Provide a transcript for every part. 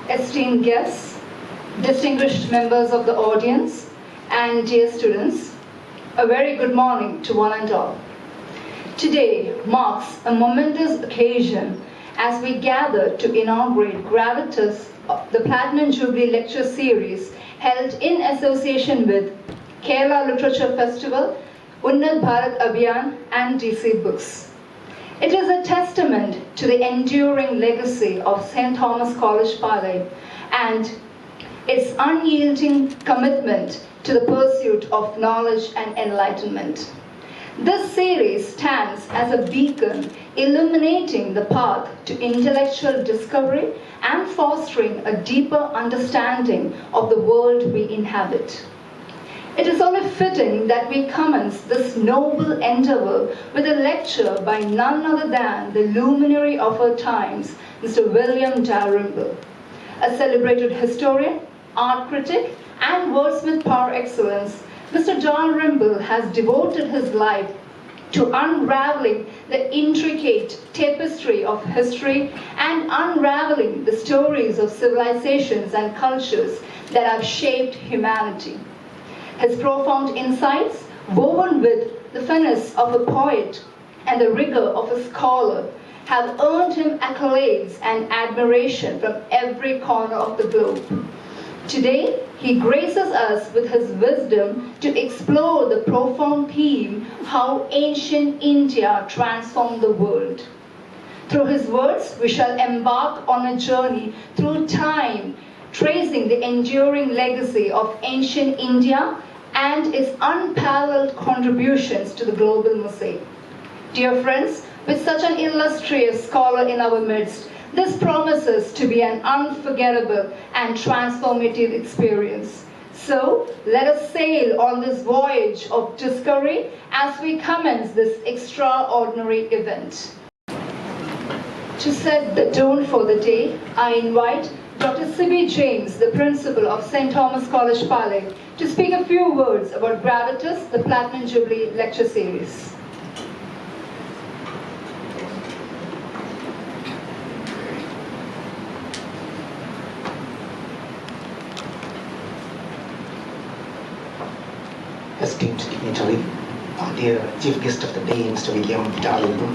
esteemed guests, distinguished members of the audience, and dear students, a very good morning to one and all. Today marks a momentous occasion as we gather to inaugurate Gravitas, the Platinum Jubilee Lecture Series held in association with Kerala Literature Festival, Unnat Bharat Abhiyan and DC Books. It is a testament to the enduring legacy of St.Thomas College, Palai, and its unyielding commitment to the pursuit of knowledge and enlightenment. This series stands as a beacon illuminating the path to intellectual discovery and fostering a deeper understanding of the world we inhabit. It is only fitting that we commence this noble endeavor with a lecture by none other than the luminary of our times, Mr. William Dalrymple, a celebrated historian, art critic, and wordsmith par excellence. Mr. Dalrymple has devoted his life to unraveling the intricate tapestry of history and unraveling the stories of civilizations and cultures that have shaped humanity. His profound insights, woven with the finesse of a poet and the rigor of a scholar, have earned him accolades and admiration from every corner of the globe. Today, he graces us with his wisdom to explore the profound theme, how ancient India transformed the world. Through his words, we shall embark on a journey through time, tracing the enduring legacy of ancient India and its unparalleled contributions to the global mosaic. Dear friends, with such an illustrious scholar in our midst, this promises to be an unforgettable and transformative experience. So, let us sail on this voyage of discovery as we commence this extraordinary event. To set the tone for the day, I invite Dr. C.B. James, the principal of St. Thomas College, Palai, to speak a few words about Gravitas, the Platinum Jubilee Lecture Series. Esteemed dignitary, dear Chief Guest of the Day, Mr. William Dalrymple,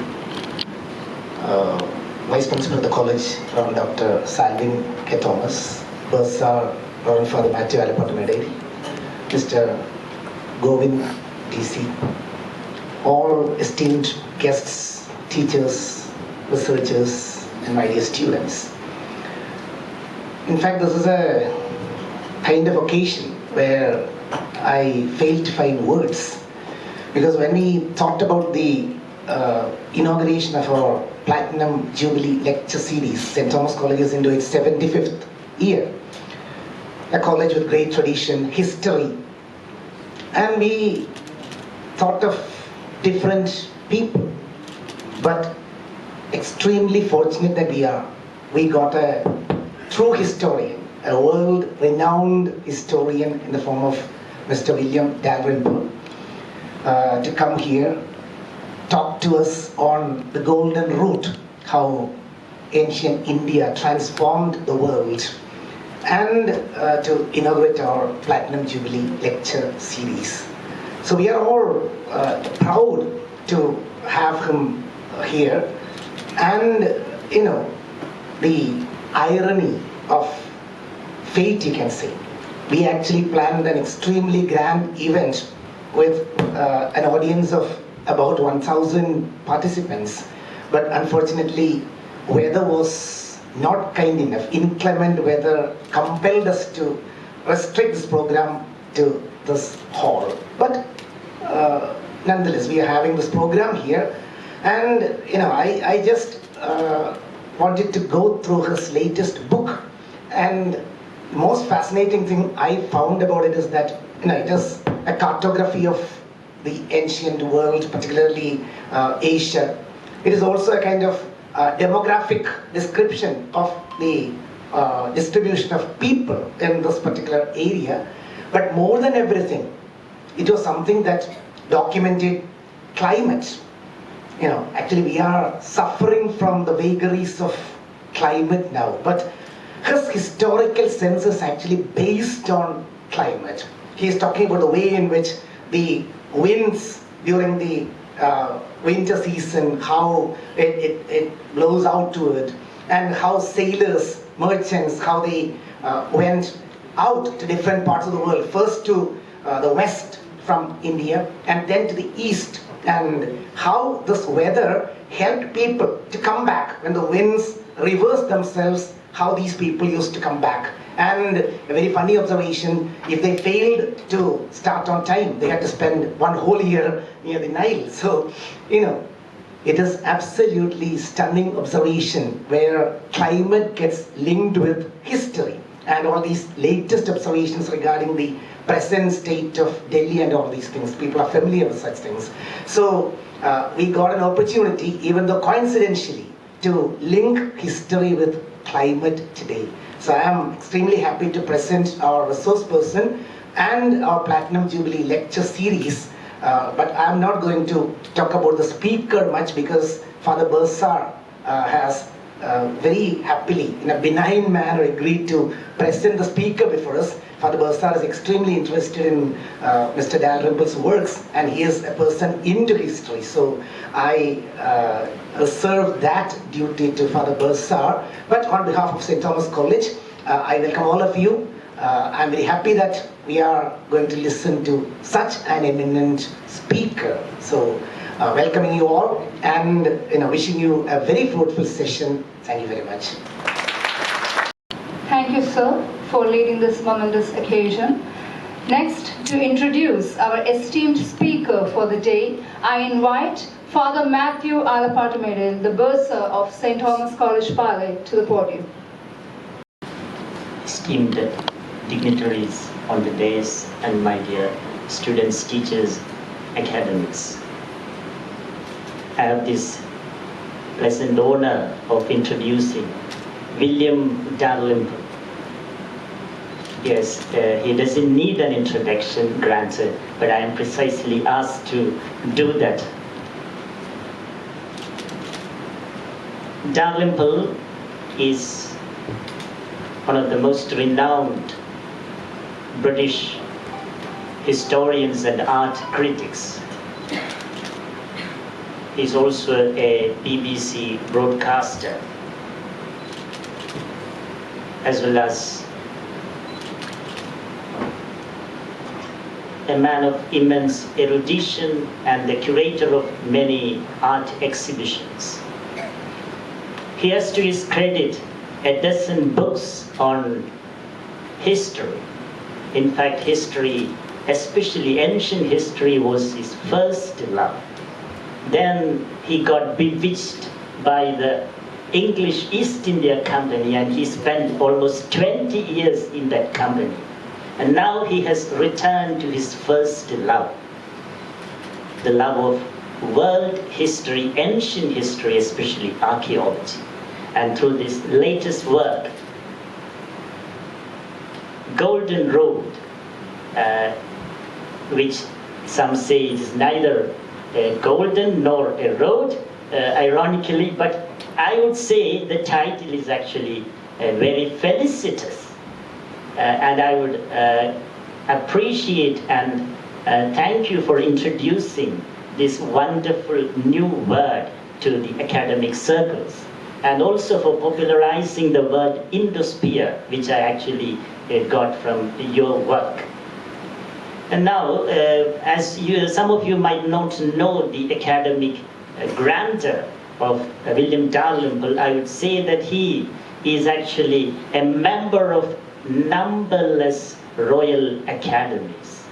Vice Principal of the College, Reverend Dr. Salvin K. Thomas, Bursar, Reverend Father Matthew Alapatamede, Mr. Govind DC, all esteemed guests, teachers, researchers, and my dear students. In fact, this is a kind of occasion where I failed to find words, because when we talked about the inauguration of our Platinum Jubilee Lecture Series, St. Thomas College is into its 75th year, a college with great tradition, history, and we thought of different people, but extremely fortunate that we got a true historian, a world-renowned historian in the form of Mr. William Dalrymple, to come here, talk to us on the golden route, how ancient India transformed the world, and to inaugurate our Platinum Jubilee Lecture Series. So we are all proud to have him here, and the irony of fate, you can say. We actually planned an extremely grand event with an audience of about 1,000 participants, but unfortunately weather was not kind enough. Inclement weather compelled us to restrict this program to this hall. But nonetheless, we are having this program here, and I just wanted to go through his latest book, and the most fascinating thing I found about it is that it is a cartography of the ancient world, particularly Asia. It is also a kind of demographic description of the distribution of people in this particular area. But more than everything, it was something that documented climate. Actually we are suffering from the vagaries of climate now, but his historical sense is actually based on climate. He is talking about the way in which the winds during the winter season, how it blows out to it, and how sailors, merchants, how they went out to different parts of the world, first to the west from India and then to the east, and how this weather helped people to come back when the winds reversed themselves, how these people used to come back. And a very funny observation, if they failed to start on time, they had to spend one whole year near the Nile. So, it is absolutely stunning observation where climate gets linked with history and all these latest observations regarding the present state of Delhi and all these things. People are familiar with such things. So we got an opportunity, even though coincidentally, to link history with climate today. So I am extremely happy to present our resource person and our Platinum Jubilee lecture series. But I'm not going to talk about the speaker much because Father Bursar has very happily, in a benign manner, agreed to present the speaker before us. Father Bursar is extremely interested in Mr. Dalrymple's works, and he is a person into history. So I reserve that duty to Father Bursar. But on behalf of St.Thomas College, I welcome all of you. I'm very happy that we are going to listen to such an eminent speaker. So welcoming you all and wishing you a very fruitful session. Thank you very much. Thank you, sir, for leading this momentous occasion. Next, to introduce our esteemed speaker for the day, I invite Father Matthew Alapatamede, the bursar of St. Thomas College, Palai, to the podium. Esteemed dignitaries on the dais and my dear students, teachers, academics. I have this pleasant honor of introducing William Dalrymple. Yes, he doesn't need an introduction, granted, but I am precisely asked to do that. Dalrymple is one of the most renowned British historians and art critics. He's also a BBC broadcaster, as well as a man of immense erudition and the curator of many art exhibitions. He has to his credit a dozen books on history. In fact, history, especially ancient history, was his first love. Then he got bewitched by the English East India Company, and he spent almost 20 years in that company. And now he has returned to his first love, the love of world history, ancient history, especially archaeology. And through this latest work, Golden Road, which some say is neither a golden nor a road, ironically, but I would say the title is actually very felicitous. And I would appreciate and thank you for introducing this wonderful new word to the academic circles, and also for popularizing the word Indosphere, which I actually got from your work. And now, as some of you might not know the academic grandeur of William Dalrymple, I would say that he is actually a member of numberless royal academies.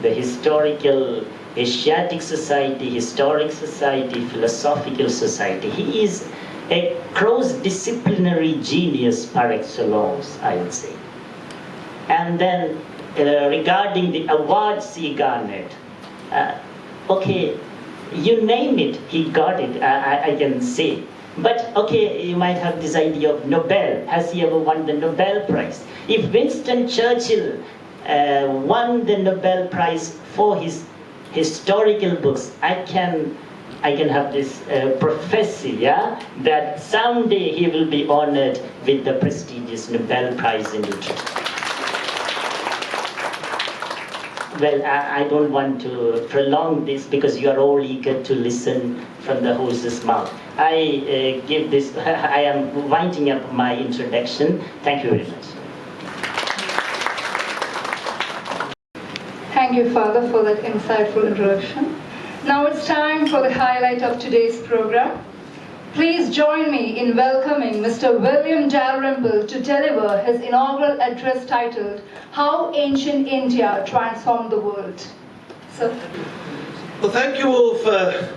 The Historical Asiatic Society, Historic Society, Philosophical Society. He is a cross-disciplinary genius par excellence, I would say. And then regarding the awards he garnered, okay, you name it, he got it, I can say. But okay, you might have this idea of Nobel. Has he ever won the Nobel Prize? If Winston Churchill won the Nobel Prize for his historical books, I can I can have this prophecy, yeah, that someday he will be honored with the prestigious Nobel Prize in Literature. Well, I don't want to prolong this because you are all eager to listen from the horse's mouth. I am winding up my introduction. Thank you very much. Thank you, Father, for that insightful introduction. Now it's time for the highlight of today's program. Please join me in welcoming Mr. William Dalrymple to deliver his inaugural address titled, How Ancient India Transformed the World. Sir. Well, thank you all for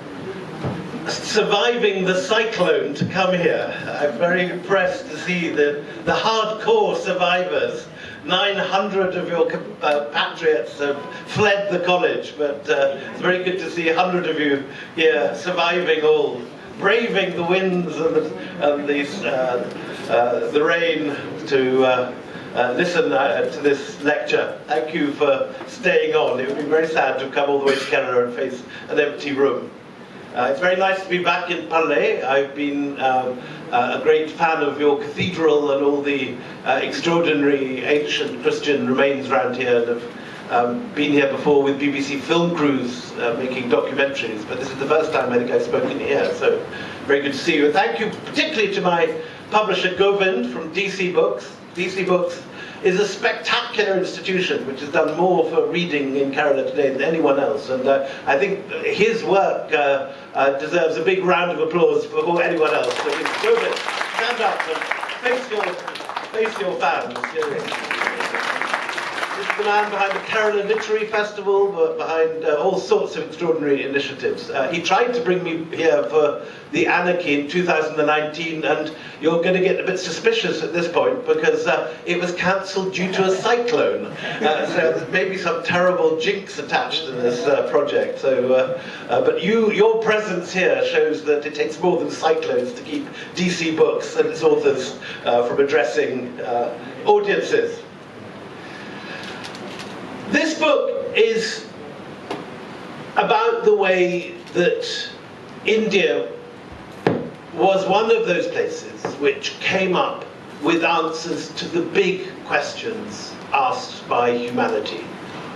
surviving the cyclone to come here. I'm very impressed to see the hardcore survivors. 900 of your compatriots have fled the college, but it's very good to see 100 of you here surviving all, braving the winds and the rain to listen to this lecture. Thank you for staying on. It would be very sad to come all the way to Kerala and face an empty room. It's very nice to be back in Palai. I've been a great fan of your cathedral and all the extraordinary ancient Christian remains around here, and have been here before with BBC film crews making documentaries, but this is the first time I think I've spoken here, so very good to see you. And thank you particularly to my publisher Govind from DC Books. DC Books is a spectacular institution which has done more for reading in Kerala today than anyone else, and I think his work deserves a big round of applause for anyone else. So Govind, stand up and face your fans. This is the man behind the Kerala Literary Festival, but behind all sorts of extraordinary initiatives. He tried to bring me here for the Anarchy in 2019, and you're going to get a bit suspicious at this point because it was cancelled due to a cyclone. So there's maybe some terrible jinx attached to this project. So, but your presence here shows that it takes more than cyclones to keep DC Books and its authors from addressing audiences. This book is about the way that India was one of those places which came up with answers to the big questions asked by humanity.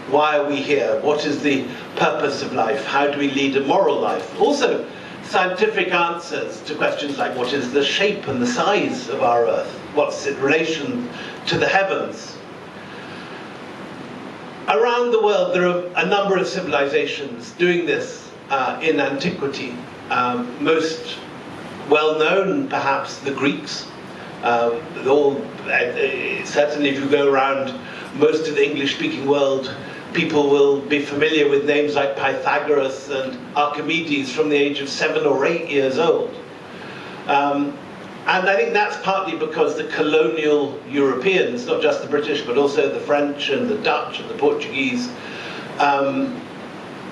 Why are we here? What is the purpose of life? How do we lead a moral life? Also, scientific answers to questions like what is the shape and the size of our Earth? What's its relation to the heavens? Around the world, there are a number of civilizations doing this in antiquity. Most well known, perhaps, the Greeks. Certainly, if you go around most of the English-speaking world, people will be familiar with names like Pythagoras and Archimedes from the age of 7 or 8 years old. And I think that's partly because the colonial Europeans, not just the British, but also the French and the Dutch and the Portuguese,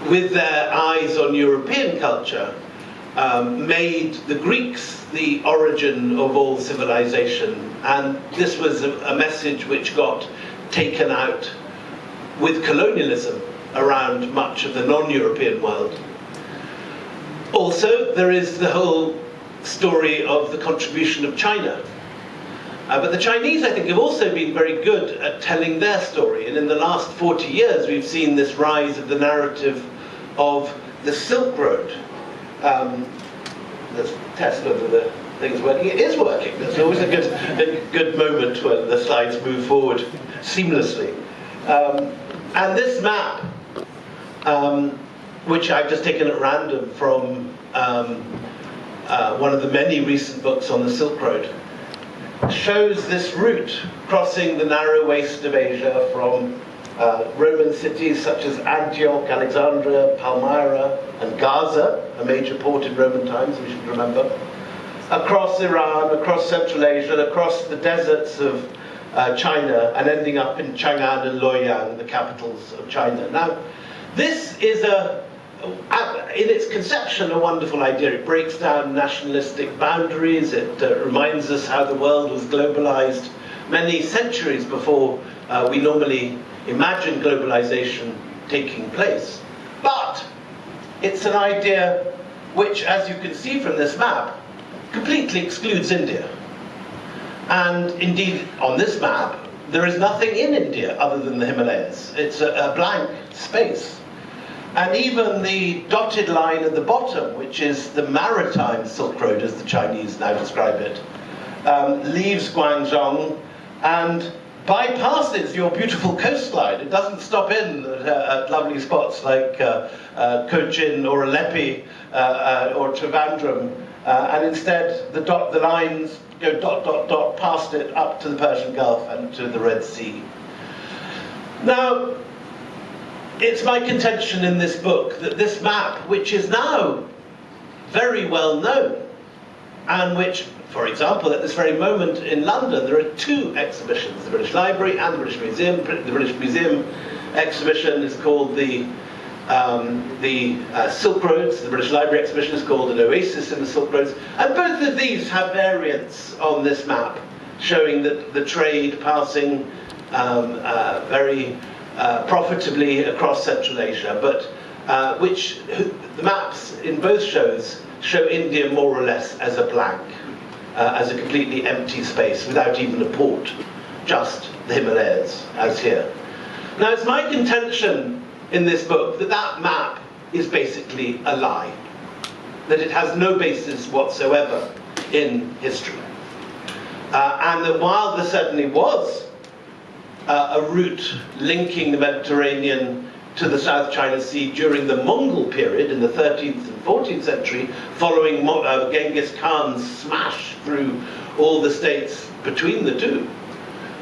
with their eyes on European culture, made the Greeks the origin of all civilization. And this was a message which got taken out with colonialism around much of the non-European world. Also, there is the whole story of the contribution of China. But the Chinese, I think, have also been very good at telling their story. And in the last 40 years, we've seen this rise of the narrative of the Silk Road. Let's test whether the thing's working. It is working. That's always a good moment when the slides move forward seamlessly. And this map, which I've just taken at random from one of the many recent books on the Silk Road, shows this route crossing the narrow waist of Asia from Roman cities such as Antioch, Alexandria, Palmyra, and Gaza, a major port in Roman times, we should remember, across Iran, across Central Asia, across the deserts of China, and ending up in Chang'an and Luoyang, the capitals of China. Now, this is in its conception, a wonderful idea. It breaks down nationalistic boundaries. It reminds us how the world was globalized many centuries before we normally imagine globalization taking place. But it's an idea which, as you can see from this map, completely excludes India. And indeed, on this map, there is nothing in India other than the Himalayas. It's a blank space. And even the dotted line at the bottom, which is the maritime Silk Road, as the Chinese now describe it, leaves Guangzhou and bypasses your beautiful coastline. It doesn't stop in at lovely spots like Cochin or Aleppi or Trivandrum, and instead the lines go dot, dot, dot past it up to the Persian Gulf and to the Red Sea. Now, it's my contention in this book that this map, which is now very well known, and which, for example, at this very moment in London, there are two exhibitions, the British Library and the British Museum. The British Museum exhibition is called the Silk Roads. The British Library exhibition is called An Oasis in the Silk Roads. And both of these have variants on this map, showing that the trade passing very profitably across Central Asia, but the maps in both shows show India more or less as a blank, as a completely empty space without even a port, just the Himalayas, as here. Now, it's my contention in this book that that map is basically a lie, that it has no basis whatsoever in history, and that while there certainly was a route linking the Mediterranean to the South China Sea during the Mongol period in the 13th and 14th century, following Genghis Khan's smash through all the states between the two.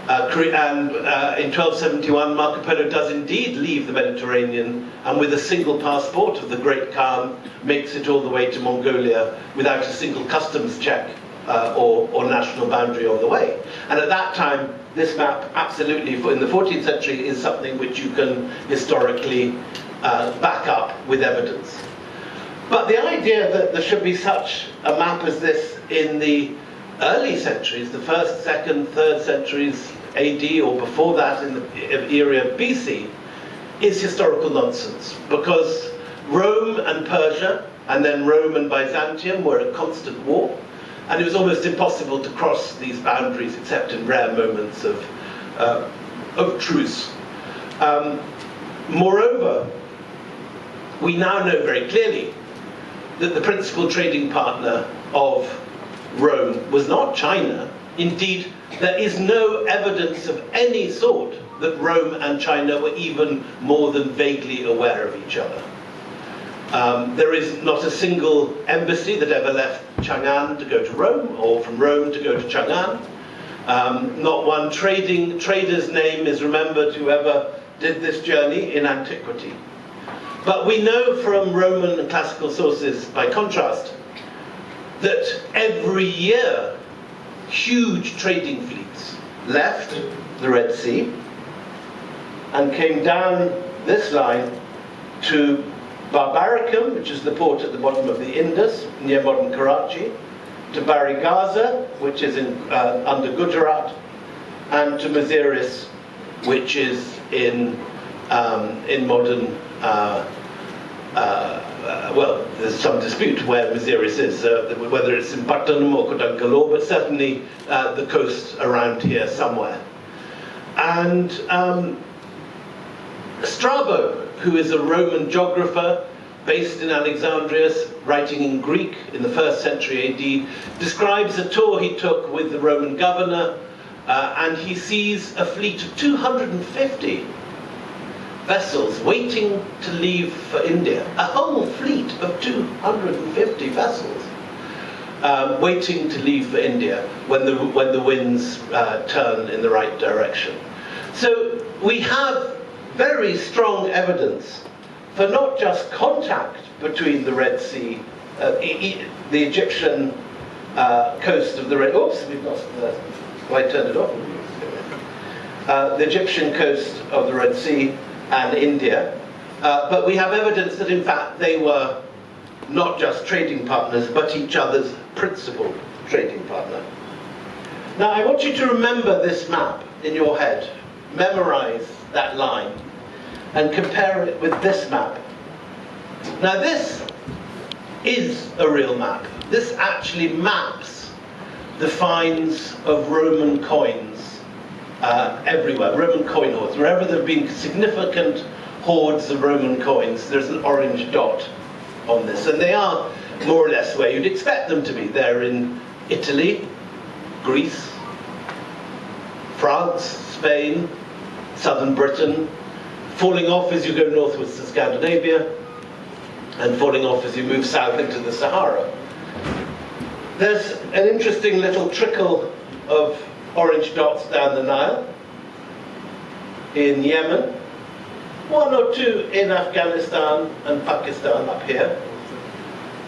And in 1271, Marco Polo does indeed leave the Mediterranean, and with a single passport of the Great Khan, makes it all the way to Mongolia without a single customs check or national boundary on the way. And at that time, this map, absolutely, in the 14th century, is something which you can historically back up with evidence. But the idea that there should be such a map as this in the early centuries, the 1st, 2nd, 3rd centuries AD, or before that in the era BC, is historical nonsense, because Rome and Persia, and then Rome and Byzantium, were at constant war. And it was almost impossible to cross these boundaries except in rare moments of truce. Moreover, we now know very clearly that the principal trading partner of Rome was not China. Indeed, there is no evidence of any sort that Rome and China were even more than vaguely aware of each other. There is not a single embassy that ever left Chang'an to go to Rome, or from Rome to go to Chang'an. Not one trader's name is remembered who ever did this journey in antiquity. But we know from Roman and classical sources, by contrast, that every year huge trading fleets left the Red Sea and came down this line to Barbaricum, which is the port at the bottom of the Indus, near modern Karachi, to Barigaza, which is under Gujarat, and to Maziris, which is in modern, well, there's some dispute where Maziris is, whether it's in Pattanam or Kudankalur, but certainly the coast around here somewhere. And Strabo, who is a Roman geographer based in Alexandria, writing in Greek in the 1st century AD, describes a tour he took with the Roman governor, and he sees a fleet of 250 vessels waiting to leave for India. A whole fleet of 250 vessels waiting to leave for India when the winds turn in the right direction. So we have very strong evidence for not just contact between the Red Sea, the Egyptian coast of the Red... Oops, we've lost the... Oh, I turned it off. The Egyptian coast of the Red Sea and India. But we have evidence that, in fact, they were not just trading partners, but each other's principal trading partner. Now, I want you to remember this map in your head. Memorize that line and compare it with this map. Now, this is a real map. This actually maps the finds of Roman coins everywhere, Roman coin hoards. Wherever there have been significant hoards of Roman coins, there's an orange dot on this. And they are more or less where you'd expect them to be. They're in Italy, Greece, France, Spain, southern Britain, falling off as you go northwards to Scandinavia, and falling off as you move south into the Sahara. There's an interesting little trickle of orange dots down the Nile, in Yemen, one or two in Afghanistan and Pakistan up here,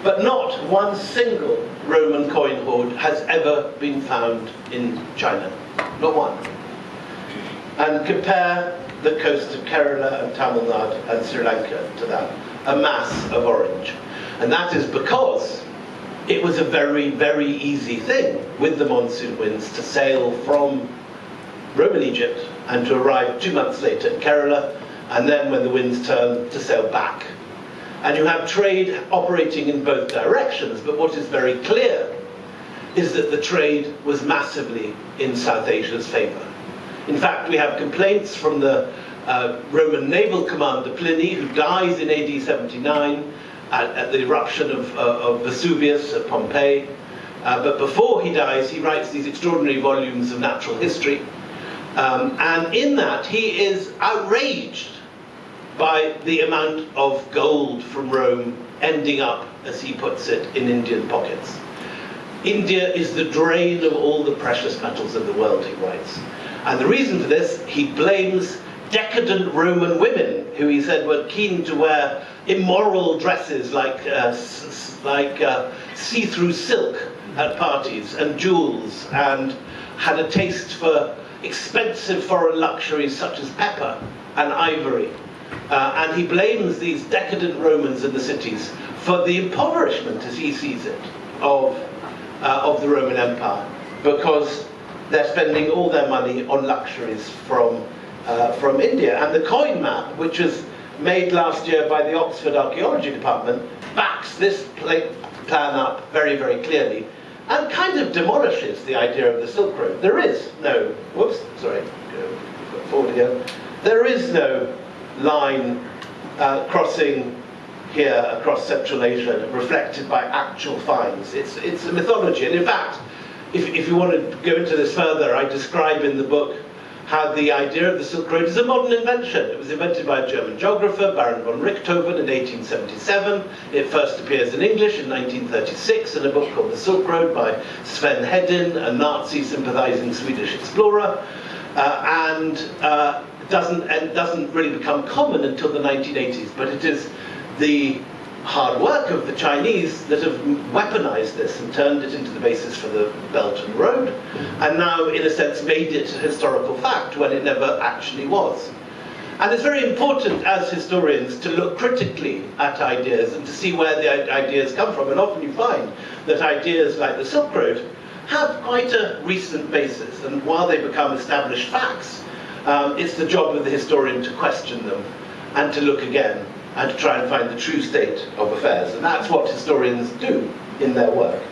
but not one single Roman coin hoard has ever been found in China. Not one. And compare the coast of Kerala and Tamil Nadu and Sri Lanka to that. A mass of orange. And that is because it was a very, very easy thing with the monsoon winds to sail from Roman Egypt and to arrive 2 months later in Kerala, and then when the winds turned, to sail back. And you have trade operating in both directions, but what is very clear is that the trade was massively in South Asia's favor. In fact, we have complaints from the Roman naval commander Pliny, who dies in AD 79 at the eruption of Vesuvius at Pompeii. But before he dies, he writes these extraordinary volumes of natural history. And in that, he is outraged by the amount of gold from Rome ending up, as he puts it, in Indian pockets. India is the drain of all the precious metals in the world, he writes. And the reason for this, he blames decadent Roman women, who he said were keen to wear immoral dresses like see-through silk at parties, and jewels, and had a taste for expensive foreign luxuries such as pepper and ivory. And he blames these decadent Romans in the cities for the impoverishment, as he sees it, of the Roman Empire, because they're spending all their money on luxuries from India. And the coin map, which was made last year by the Oxford Archaeology Department, backs this plan up very, very clearly, and kind of demolishes the idea of the Silk Road. There is no, go forward again. There is no line crossing here across Central Asia reflected by actual finds. It's a mythology, and in fact, if you want to go into this further, I describe in the book how the idea of the Silk Road is a modern invention. It was invented by a German geographer, Baron von Richthofen, in 1877. It first appears in English in 1936 in a book called The Silk Road by Sven Hedin, a Nazi-sympathizing Swedish explorer, and doesn't really become common until the 1980s. But it is the hard work of the Chinese that have weaponized this and turned it into the basis for the Belt and Road, and now, in a sense, made it a historical fact when it never actually was. And it's very important as historians to look critically at ideas and to see where the ideas come from. And often you find that ideas like the Silk Road have quite a recent basis, and while they become established facts, it's the job of the historian to question them and to look again and to try and find the true state of affairs. And that's what historians do in their work.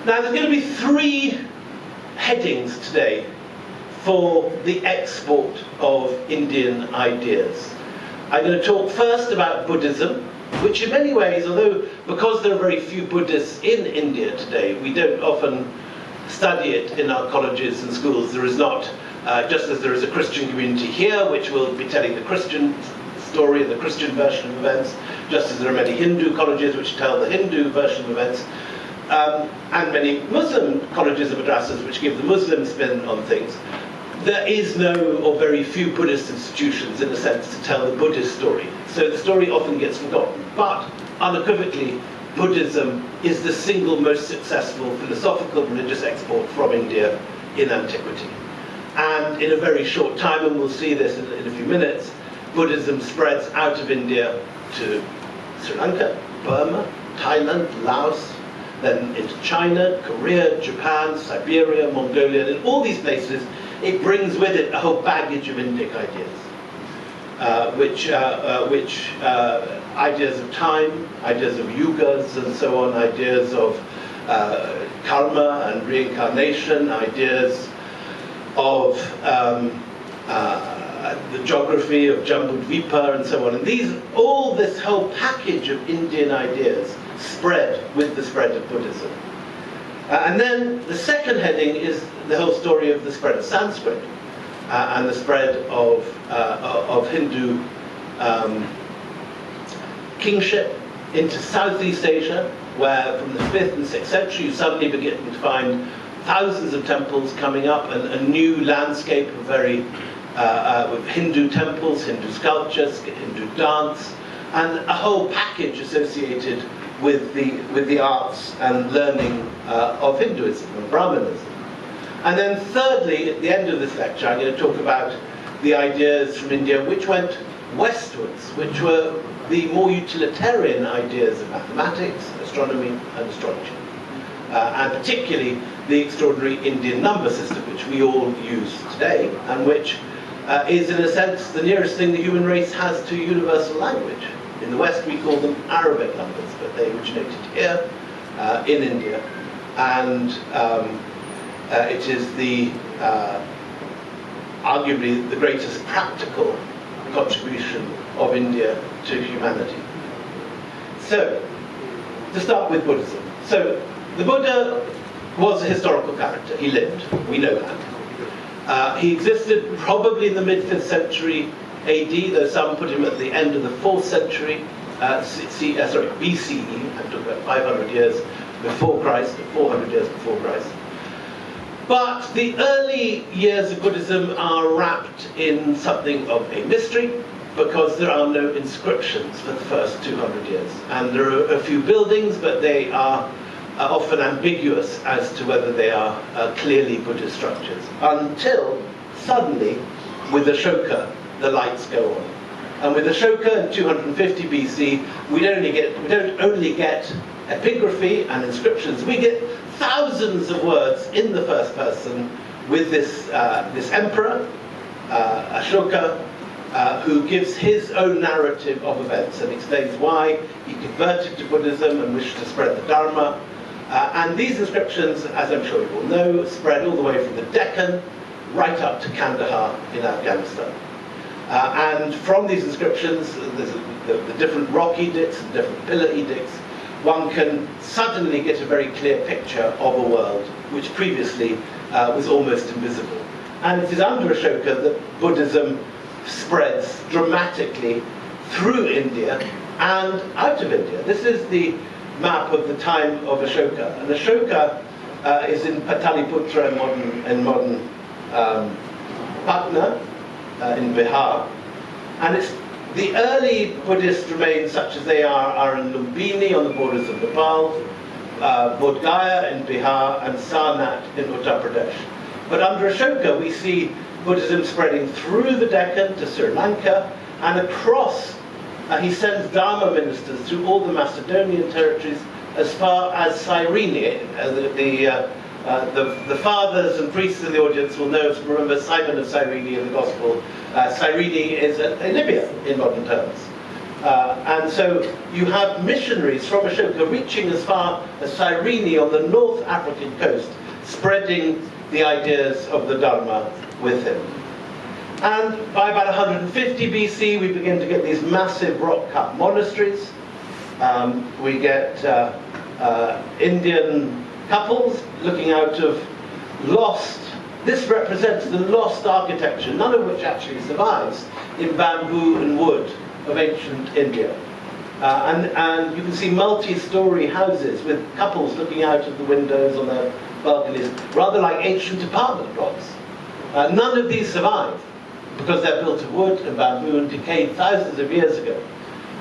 Now, there's going to be 3 headings today for the export of Indian ideas. I'm going to talk first about Buddhism, which in many ways, although because there are very few Buddhists in India today, we don't often study it in our colleges and schools. There is not, just as there is a Christian community here, which will be telling the Christian story and the Christian version of events, just as there are many Hindu colleges which tell the Hindu version of events, and many Muslim colleges and madrasas which give the Muslim spin on things. There is no, or very few, Buddhist institutions, in a sense, to tell the Buddhist story. So the story often gets forgotten. But unequivocally, Buddhism is the single most successful philosophical religious export from India in antiquity. And in a very short time, and we'll see this in a few minutes, Buddhism spreads out of India to Sri Lanka, Burma, Thailand, Laos, then into China, Korea, Japan, Siberia, Mongolia, and in all these places, it brings with it a whole baggage of Indic ideas. which ideas of time, ideas of yugas and so on, ideas of karma and reincarnation, ideas of the geography of Jambudvipa and so on. And all this whole package of Indian ideas spread with the spread of Buddhism. And then the second heading is the whole story of the spread of Sanskrit and the spread of Hindu kingship into Southeast Asia, where from the 5th and 6th century you suddenly begin to find thousands of temples coming up, and a new landscape of with Hindu temples, Hindu sculptures, Hindu dance, and a whole package associated with the arts and learning of Hinduism and Brahmanism. And then thirdly, at the end of this lecture, I'm going to talk about the ideas from India which went westwards, which were the more utilitarian ideas of mathematics, astronomy, and astrology. And particularly the extraordinary Indian number system, which we all use today, and which is, in a sense, the nearest thing the human race has to universal language. In the West, we call them Arabic numbers, but they originated here in India. And it is arguably the greatest practical contribution of India to humanity. So, to start with Buddhism. So, the Buddha was a historical character. He lived. We know that. He existed probably in the mid-5th century AD, though some put him at the end of the 4th century BCE. I'm talking about 500 years before Christ, 400 years before Christ. But the early years of Buddhism are wrapped in something of a mystery, because there are no inscriptions for the first 200 years. And there are a few buildings, but they are often ambiguous as to whether they are clearly Buddhist structures, until suddenly, with Ashoka, the lights go on. And with Ashoka in 250 BC, we don't only get epigraphy and inscriptions, we get thousands of words in the first person with this emperor, Ashoka, who gives his own narrative of events and explains why he converted to Buddhism and wished to spread the Dharma. And these inscriptions, as I'm sure you all know, spread all the way from the Deccan right up to Kandahar in Afghanistan. And from these inscriptions, the different rock edicts, the different pillar edicts, one can suddenly get a very clear picture of a world which previously was almost invisible. And it is under Ashoka that Buddhism spreads dramatically through India and out of India. This is the map of the time of Ashoka. And Ashoka is in Pataliputra in modern Patna in Bihar. And it's the early Buddhist remains, such as they are in Lumbini on the borders of Nepal, Bodh Gaya in Bihar, and Sarnath in Uttar Pradesh. But under Ashoka, we see Buddhism spreading through the Deccan to Sri Lanka and across. He sends Dharma ministers through all the Macedonian territories as far as Cyrene. The fathers and priests in the audience will remember Simon of Cyrene in the Gospel. Cyrene is in Libya in modern terms. And so you have missionaries from Ashoka reaching as far as Cyrene on the North African coast, spreading the ideas of the Dharma with him. And by about 150 BC, we begin to get these massive rock-cut monasteries. We get Indian couples looking out of lost. This represents the lost architecture, none of which actually survives, in bamboo and wood of ancient India. And you can see multi-story houses with couples looking out of the windows on their balconies, rather like ancient apartment blocks. None of these survive, because they're built of wood and bamboo and decayed thousands of years ago.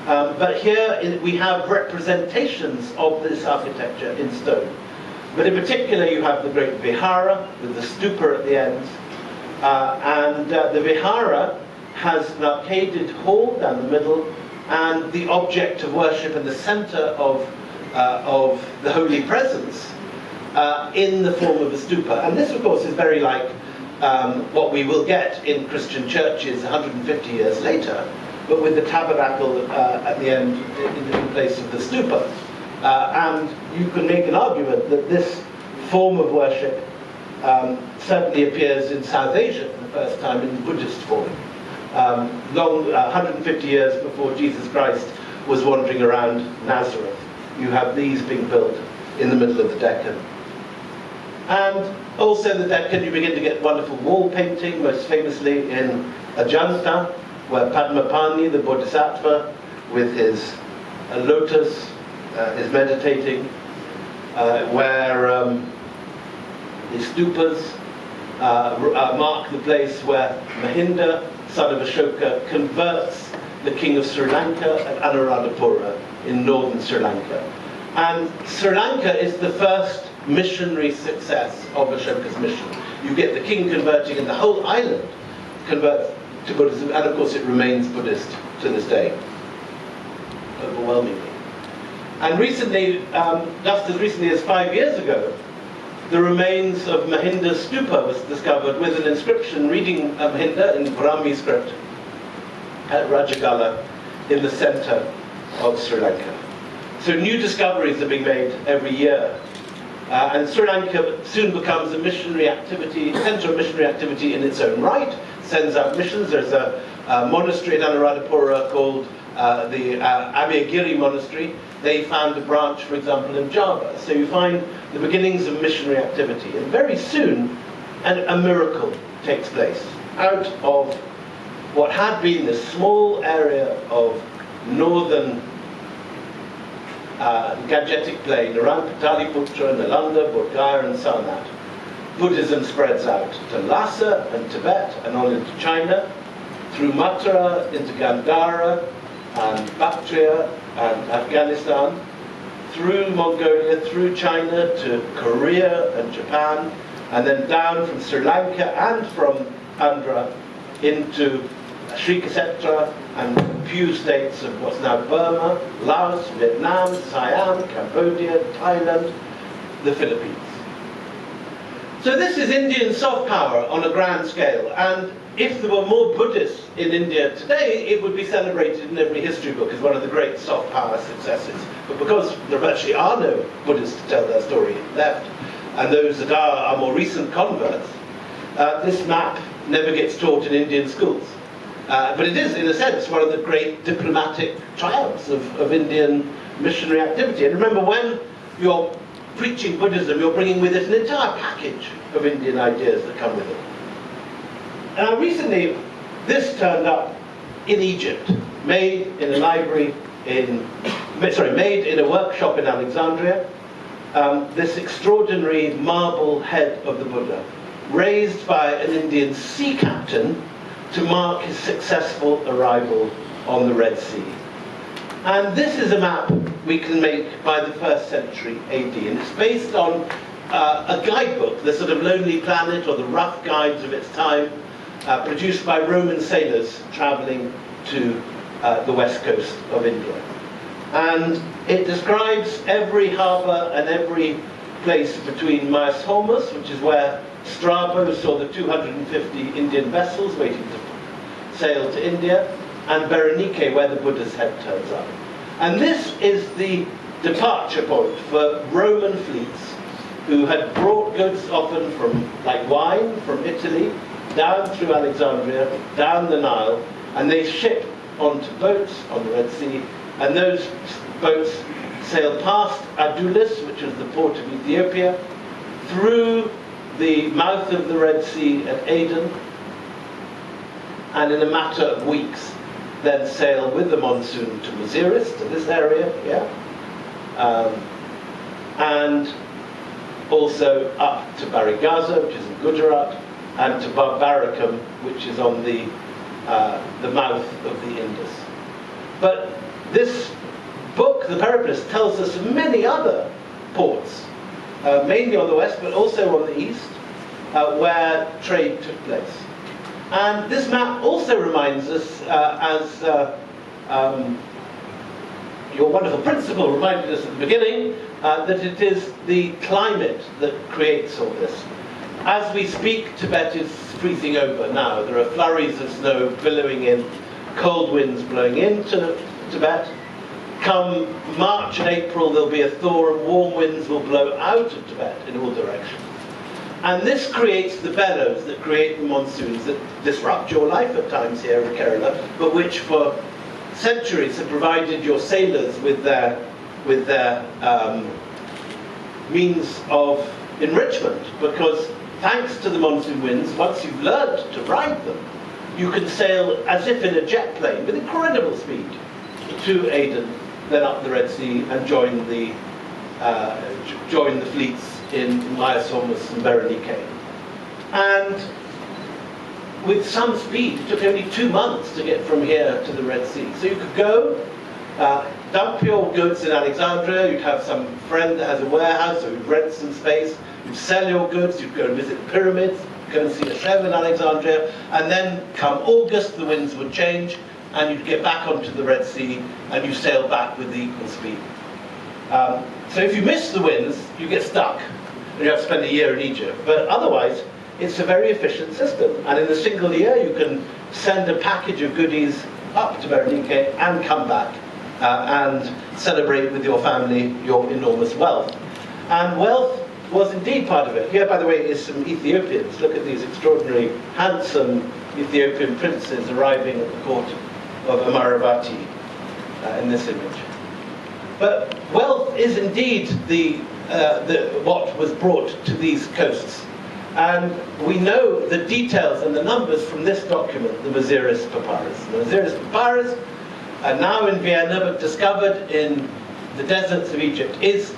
But here we have representations of this architecture in stone. But in particular, you have the great vihara with the stupa at the end. And the vihara has an arcaded hall down the middle, and the object of worship in the center of the holy presence in the form of a stupa. And this, of course, is very like what we will get in Christian churches 150 years later, but with the tabernacle at the end in place of the stupa. And you can make an argument that this form of worship certainly appears in South Asia for the first time in Buddhist form. 150 years before Jesus Christ was wandering around Nazareth. You have these being built in the middle of the Deccan. And also the Deccan, you begin to get wonderful wall painting, most famously in Ajanta, where Padmapani, the Bodhisattva, with his lotus, is meditating, where the stupas mark the place where Mahinda, son of Ashoka, converts the king of Sri Lanka at Anuradhapura in northern Sri Lanka. And Sri Lanka is the first missionary success of Ashoka's mission. You get the king converting, and the whole island converts to Buddhism, and of course it remains Buddhist to this day, overwhelmingly. And recently, just as recently as 5 years ago, the remains of Mahinda's stupa was discovered with an inscription reading Mahinda in Brahmi script at Rajagala in the center of Sri Lanka. So new discoveries are being made every year. And Sri Lanka soon becomes a missionary activity, center of missionary activity in its own right, sends out missions. There's a monastery at Anuradhapura called the Abhayagiri Monastery. They found a branch, for example, in Java. So you find the beginnings of missionary activity. And very soon, a miracle takes place. Out of what had been this small area of northern Gangetic plain around Pataliputra, Nalanda, Bodh and Sarnath, Buddhism spreads out to Lhasa and Tibet and on into China, through Mathura into Gandhara and Bactria and Afghanistan, through Mongolia, through China to Korea and Japan, and then down from Sri Lanka and from Andhra into Sri Kshetra and a few states of what's now Burma, Laos, Vietnam, Siam, Cambodia, Thailand, the Philippines. So this is Indian soft power on a grand scale, and if there were more Buddhists in India today, it would be celebrated in every history book as one of the great soft power successes. But because there actually are no Buddhists to tell their story left, and those that are more recent converts, this map never gets taught in Indian schools. But it is, in a sense, one of the great diplomatic triumphs of Indian missionary activity. And remember, when you're preaching Buddhism, you're bringing with it an entire package of Indian ideas that come with it. Now, recently, this turned up in Egypt, made in a library made in a workshop in Alexandria. This extraordinary marble head of the Buddha, raised by an Indian sea captain to mark his successful arrival on the Red Sea. And this is a map we can make by the 1st century AD, and it's based on a guidebook, the sort of Lonely Planet or the rough guides of its time, produced by Roman sailors traveling to the west coast of India. And it describes every harbor and every place between Myas Hormuz, which is where Strabo saw the 250 Indian vessels waiting to sail to India, and Berenike, where the Buddha's head turns up. And this is the departure point for Roman fleets who had brought goods often from, like wine, from Italy, down through Alexandria, down the Nile, and they ship onto boats on the Red Sea, and those boats sail past Adulis, which was the port of Ethiopia, through the mouth of the Red Sea at Aden, and in a matter of weeks then sail with the monsoon to Maziris, to this area, and also up to Barigaza, which is in Gujarat, and to Barbarakam, which is on the mouth of the Indus. But this book, The Periplus, tells us of many other ports, mainly on the west, but also on the east, where trade took place. And this map also reminds us, as your wonderful principal reminded us at the beginning, that it is the climate that creates all this. As we speak, Tibet is freezing over now. There are flurries of snow billowing in, cold winds blowing into Tibet. Come March and April, there'll be a thaw and warm winds will blow out of Tibet in all directions. And this creates the bellows that create the monsoons that disrupt your life at times here in Kerala, but which for centuries have provided your sailors with their means of enrichment, because thanks to the monsoon winds, once you've learned to ride them, you can sail as if in a jet plane with incredible speed to Aden, then up the Red Sea, and join the fleets in St.Thomas and Berenike. And with some speed, it took only 2 months to get from here to the Red Sea. So you could go, dump your goods in Alexandria, you'd have some friend that has a warehouse, so you'd rent some space, you'd sell your goods, you'd go and visit the pyramids, go and see a show in Alexandria, and then come August, the winds would change, and you'd get back onto the Red Sea, and you sail back with the equal speed. So if you miss the winds, you get stuck, and you have to spend a year in Egypt. But otherwise, it's a very efficient system, and in a single year, you can send a package of goodies up to Berenike and come back, and celebrate with your family your enormous wealth. And wealth was indeed part of it. Here, by the way, is some Ethiopians. Look at these extraordinary, handsome Ethiopian princes arriving at the court of Amaravati in this image. But wealth is indeed what was brought to these coasts. And we know the details and the numbers from this document, the Maziris Papyrus. The Maziris Papyrus, now in Vienna, but discovered in the deserts of Egypt, is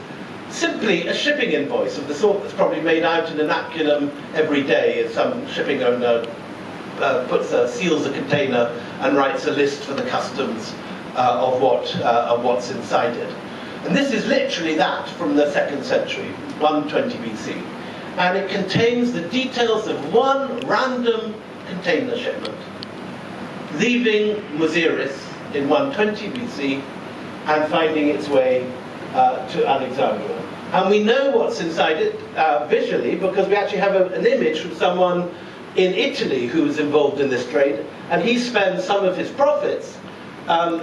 simply a shipping invoice of the sort that's probably made out in an anaculum every day as some shipping owner seals a container and writes a list for the customs of what's inside it. And this is literally that from the 2nd century, 120 BC. And it contains the details of one random container shipment leaving Maziris in 120 BC and finding its way to Alexandria. And we know what's inside it visually, because we actually have an image from someone in Italy who was involved in this trade, and he spends some of his profits on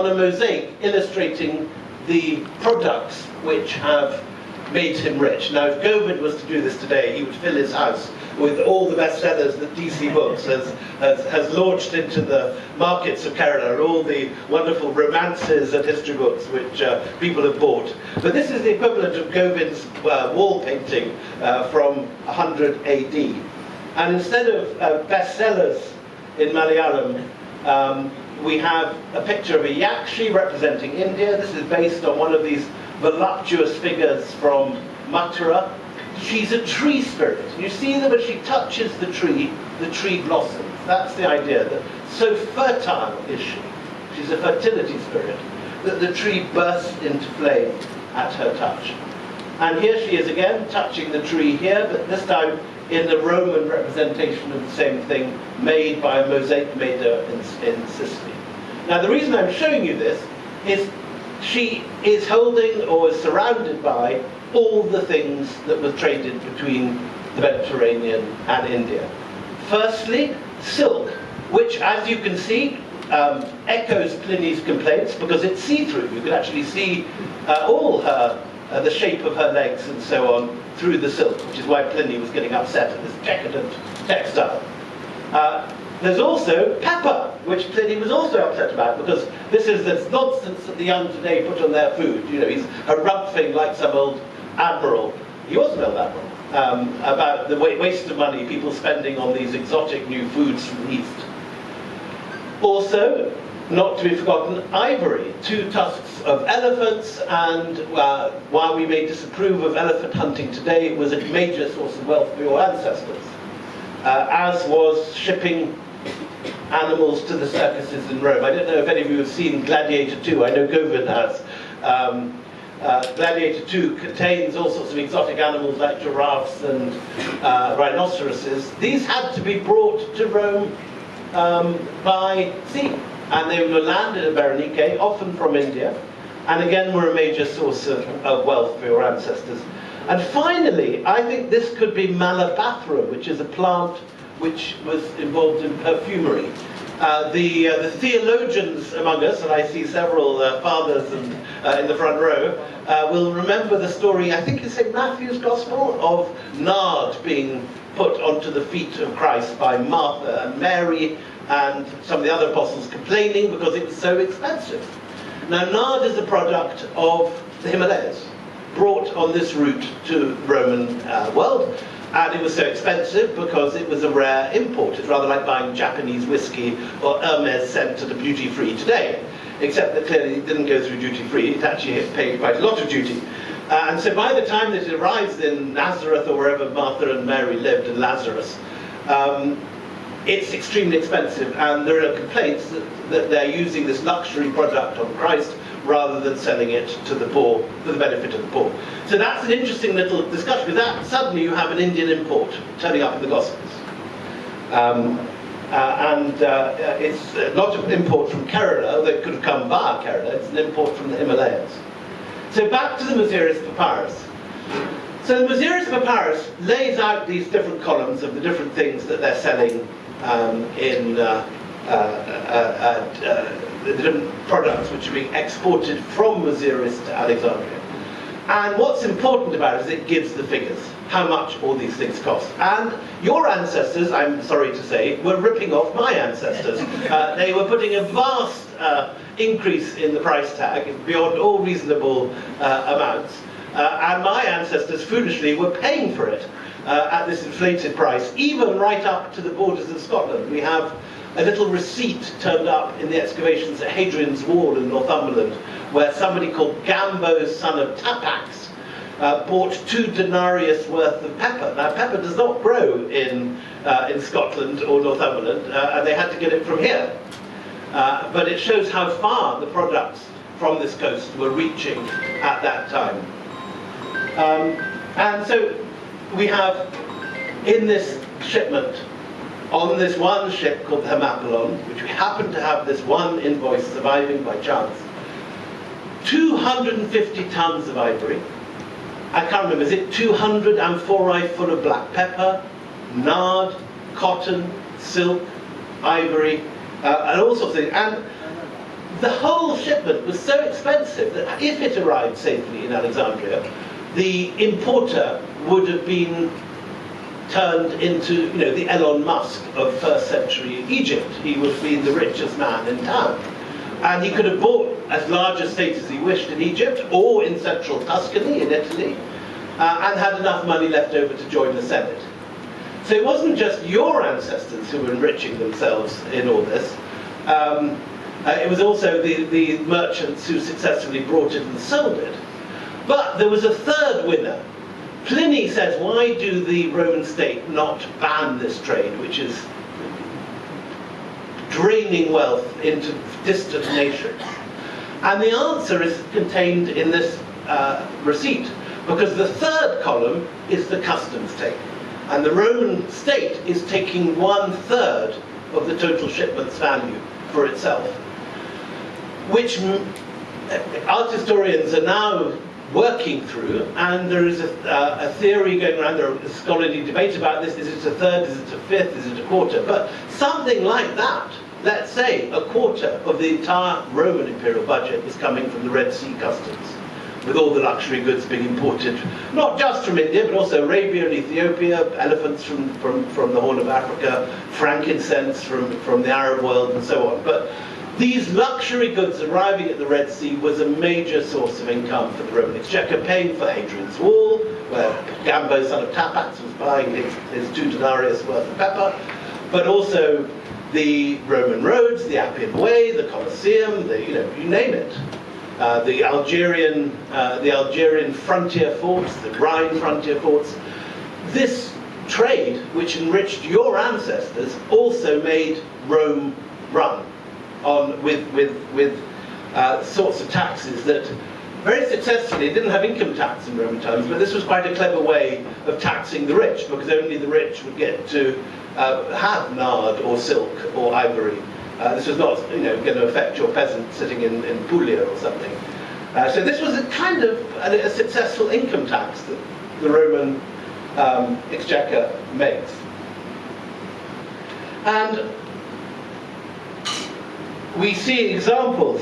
a mosaic illustrating the products which have made him rich. Now, if Govind was to do this today, he would fill his house with all the bestsellers that DC Books has launched into the markets of Kerala, all the wonderful romances and history books which people have bought. But this is the equivalent of Govind's wall painting from 100 AD. And instead of bestsellers in Malayalam, we have a picture of a yakshi representing India. This is based on one of these voluptuous figures from Mathura. She's a tree spirit. You see that when she touches the tree blossoms. That's the idea, that so fertile is she. She's a fertility spirit, that the tree bursts into flame at her touch. And here she is again, touching the tree here, but this time in the Roman representation of the same thing, made by a mosaic maker in Sicily. Now, the reason I'm showing you this is she is holding or is surrounded by all the things that were traded between the Mediterranean and India. Firstly, silk, which, as you can see, echoes Pliny's complaints because it's see-through. You can actually see all the shape of her legs and so on through the silk, which is why Pliny was getting upset at this decadent textile. There's also pepper, which Pliny was also upset about, because this is the nonsense that the young today put on their food. You know, he's harumphing like some old admiral. He was an old admiral, about the waste of money people spending on these exotic new foods from the East. Also, not to be forgotten, ivory, 2 tusks of elephants, and while we may disapprove of elephant hunting today, it was a major source of wealth for your ancestors, as was shipping animals to the circuses in Rome. I don't know if any of you have seen Gladiator 2, I know Govind has. Gladiator 2 contains all sorts of exotic animals like giraffes and rhinoceroses. These had to be brought to Rome by sea. And they were landed at Berenike, often from India, and again were a major source of wealth for your ancestors. And finally, I think this could be Malabathrum, which is a plant which was involved in perfumery. The theologians among us, and I see several fathers in the front row, will remember the story, I think it's St. Matthew's Gospel, of nard being put onto the feet of Christ by Martha and Mary and some of the other apostles complaining because it was so expensive. Now, nard is a product of the Himalayas, brought on this route to the Roman world. And it was so expensive because it was a rare import. It's rather like buying Japanese whiskey or Hermes scent at a duty-free today, except that clearly it didn't go through duty-free. It actually paid quite a lot of duty. And so by the time that it arrives in Nazareth or wherever Martha and Mary lived in Lazarus, it's extremely expensive. And there are complaints that they're using this luxury product on Christ rather than selling it to the poor, for the benefit of the poor. So that's an interesting little discussion, because that, suddenly you have an Indian import turning up in the Gospels. It's not an import from Kerala, although it could have come via Kerala, it's an import from the Himalayas. So back to the Masiris Papyrus. So the Masiris Papyrus lays out these different columns of the different things that they're selling the different products which are being exported from Masiris to Alexandria. And what's important about it is it gives the figures, how much all these things cost. And your ancestors, I'm sorry to say, were ripping off my ancestors. They were putting a vast increase in the price tag, beyond all reasonable amounts. And my ancestors, foolishly, were paying for it at this inflated price, even right up to the borders of Scotland. We have a little receipt turned up in the excavations at Hadrian's Wall in Northumberland, where somebody called Gambo, son of Tapax, bought 2 denarius worth of pepper. Now, pepper does not grow in Scotland or Northumberland, and they had to get it from here. But it shows how far the products from this coast were reaching at that time. And so we have, in this shipment, on this one ship called the Hermapylon, which we happen to have this one invoice surviving by chance, 250 tons of ivory. I can't remember, is it 200 amphorae full of black pepper, nard, cotton, silk, ivory, and all sorts of things. And the whole shipment was so expensive that if it arrived safely in Alexandria, the importer would have been turned into, the Elon Musk of first century Egypt. He would have been the richest man in town. And he could have bought as large a state as he wished in Egypt or in central Tuscany in Italy, and had enough money left over to join the Senate. So it wasn't just your ancestors who were enriching themselves in all this. It was also the merchants who successfully brought it and sold it. But there was a third winner. Pliny says, why do the Roman state not ban this trade, which is draining wealth into distant nations? And the answer is contained in this receipt, because the third column is the customs take. And the Roman state is taking 1/3 of the total shipment's value for itself, which art historians are now working through, and there is a theory going around, there is a scholarly debate about this, is it a third, is it a fifth, is it a quarter? But something like that, let's say a quarter of the entire Roman imperial budget is coming from the Red Sea customs, with all the luxury goods being imported, not just from India, but also Arabia and Ethiopia, elephants from the Horn of Africa, frankincense from the Arab world, and so on. But these luxury goods arriving at the Red Sea was a major source of income for the Roman Exchequer, paying for Hadrian's Wall, where Gambo, son of Tapax, was buying his 2 denarius worth of pepper, but also the Roman roads, the Appian Way, the Colosseum, you name it. The Algerian frontier forts, the Rhine frontier forts. This trade, which enriched your ancestors, also made Rome run on with sorts of taxes that very successfully didn't have income tax in Roman times, but this was quite a clever way of taxing the rich, because only the rich would get to have nard or silk or ivory. This was not, going to affect your peasant sitting in Puglia or something. So this was a kind of a successful income tax that the Roman exchequer makes. And we see examples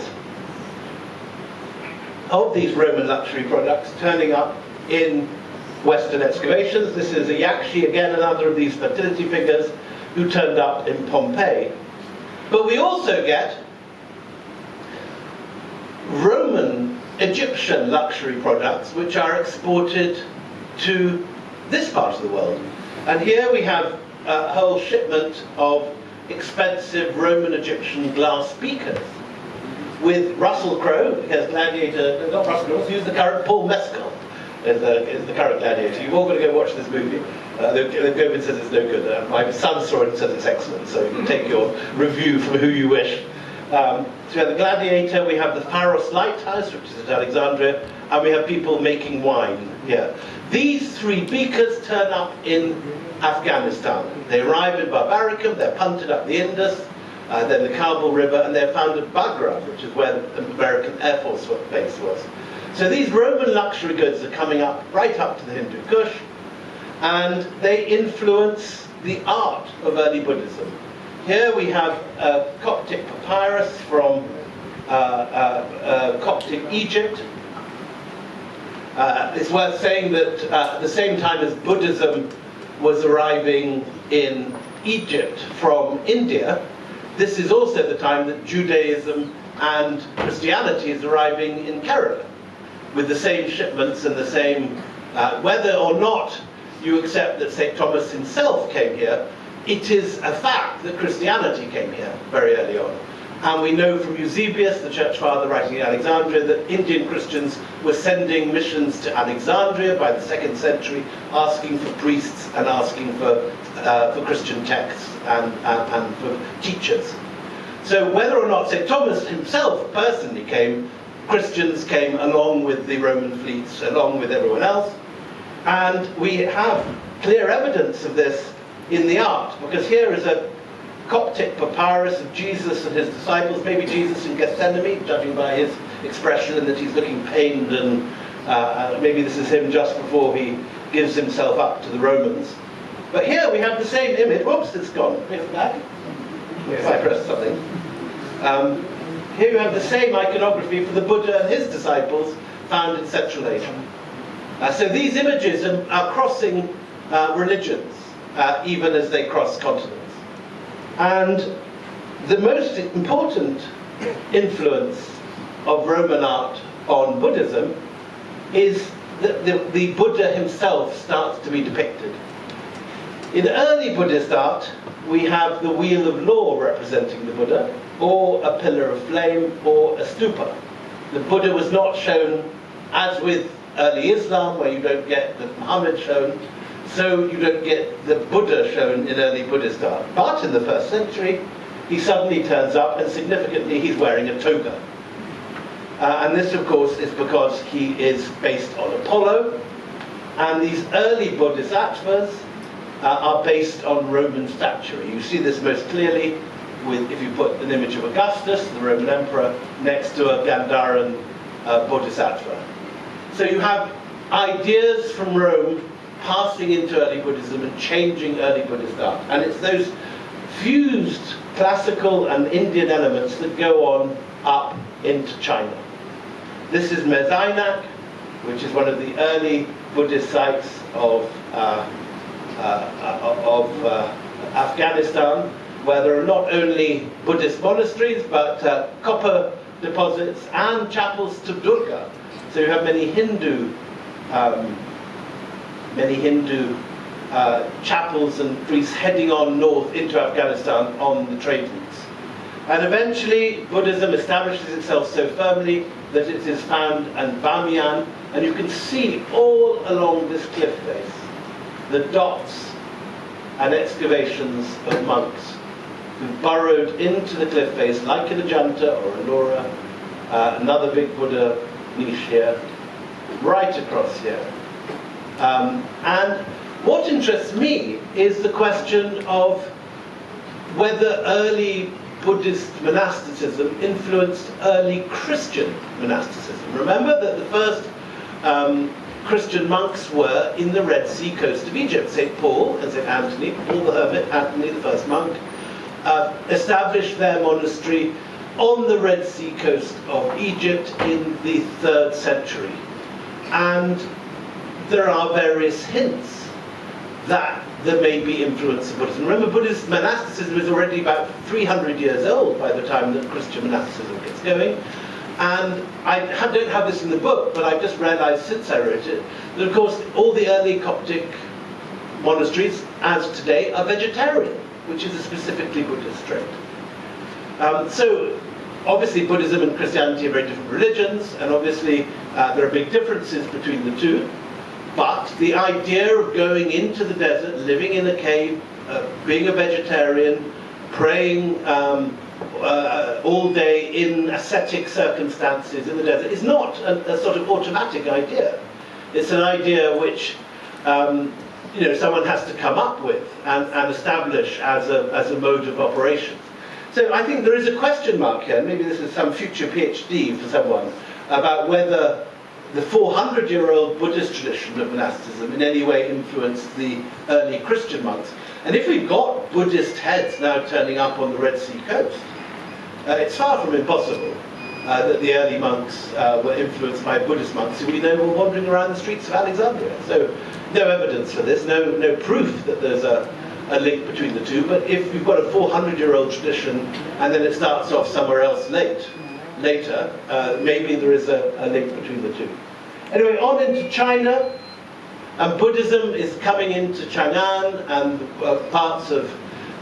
of these Roman luxury products turning up in Western excavations. This is a Yakshi, again another of these fertility figures, who turned up in Pompeii. But we also get Roman Egyptian luxury products which are exported to this part of the world. And here we have a whole shipment of expensive Roman Egyptian glass beakers with Russell Crowe, because Gladiator, not Russell Crowe, use the current Paul Mescal is the current Gladiator. You've all got to go watch this movie. The Govind says it's no good. My son saw it and says it's excellent, so you can take your review from who you wish. So we have the Gladiator, we have the Pharos Lighthouse, which is at Alexandria, and we have people making wine here. These three beakers turn up in Afghanistan. They arrive in Barbaricum, they're punted up the Indus, then the Kabul River, and they're found at Bagram, which is where the American Air Force base was. So these Roman luxury goods are coming up right up to the Hindu Kush, and they influence the art of early Buddhism. Here we have a Coptic papyrus from Coptic Egypt. It's worth saying that at the same time as Buddhism was arriving in Egypt from India, this is also the time that Judaism and Christianity is arriving in Kerala, with the same shipments and the same, whether or not you accept that St. Thomas himself came here, it is a fact that Christianity came here very early on. And we know from Eusebius, the church father writing in Alexandria, that Indian Christians were sending missions to Alexandria by the 2nd century, asking for priests and asking for Christian texts and for teachers. So whether or not St. Thomas himself personally came, Christians came along with the Roman fleets, along with everyone else. And we have clear evidence of this in the art, because here is a Coptic papyrus of Jesus and his disciples, maybe Jesus in Gethsemane, judging by his expression and that he's looking pained, and maybe this is him just before he gives himself up to the Romans. But here we have the same image. Whoops, it's gone. Wait for that. If I press something. Here you have the same iconography for the Buddha and his disciples found in Central Asia. So these images are crossing religions, even as they cross continents. And the most important influence of Roman art on Buddhism is that the Buddha himself starts to be depicted. In early Buddhist art, we have the wheel of law representing the Buddha, or a pillar of flame, or a stupa. The Buddha was not shown, as with early Islam, where you don't get the Muhammad shown, so you don't get the Buddha shown in early Buddhist art. But in the 1st century, he suddenly turns up, and significantly, he's wearing a toga. And this, of course, is because he is based on Apollo, and these early Bodhisattvas are based on Roman statuary. You see this most clearly if you put an image of Augustus, the Roman emperor, next to a Gandharan Bodhisattva. So you have ideas from Rome passing into early Buddhism and changing early Buddhist art. And it's those fused classical and Indian elements that go on up into China. This is Mezainak, which is one of the early Buddhist sites of Afghanistan, where there are not only Buddhist monasteries, but copper deposits and chapels to Durga. So you have many Hindu chapels and priests heading on north into Afghanistan on the trade routes. And eventually Buddhism establishes itself so firmly that it is found in Bamiyan, and you can see all along this cliff face the dots and excavations of monks who burrowed into the cliff face, like in Ajanta or Ellora, another big Buddha niche here, right across here. And what interests me is the question of whether early Buddhist monasticism influenced early Christian monasticism. Remember that the first Christian monks were in the Red Sea coast of Egypt. St. Paul and St. Anthony, Paul the Hermit, Anthony the first monk, established their monastery on the Red Sea coast of Egypt in the 3rd century. And there are various hints that there may be influence of Buddhism. Remember, Buddhist monasticism is already about 300 years old by the time that Christian monasticism gets going. And I don't have this in the book, but I've just realized since I wrote it, that of course all the early Coptic monasteries, as today, are vegetarian, which is a specifically Buddhist trait. So obviously Buddhism and Christianity are very different religions, and obviously there are big differences between the two. But the idea of going into the desert, living in a cave, being a vegetarian, praying all day in ascetic circumstances in the desert is not a sort of automatic idea. It's an idea which someone has to come up with and establish as a mode of operation. So I think there is a question mark here, maybe this is some future PhD for someone, about whether the 400-year-old Buddhist tradition of monasticism in any way influenced the early Christian monks. And if we've got Buddhist heads now turning up on the Red Sea coast, it's far from impossible that the early monks were influenced by Buddhist monks who we know were wandering around the streets of Alexandria. So no evidence for this, no proof that there's a link between the two, but if we've got a 400-year-old tradition and then it starts off somewhere else later, maybe there is a link between the two. Anyway, on into China, and Buddhism is coming into Chang'an and parts of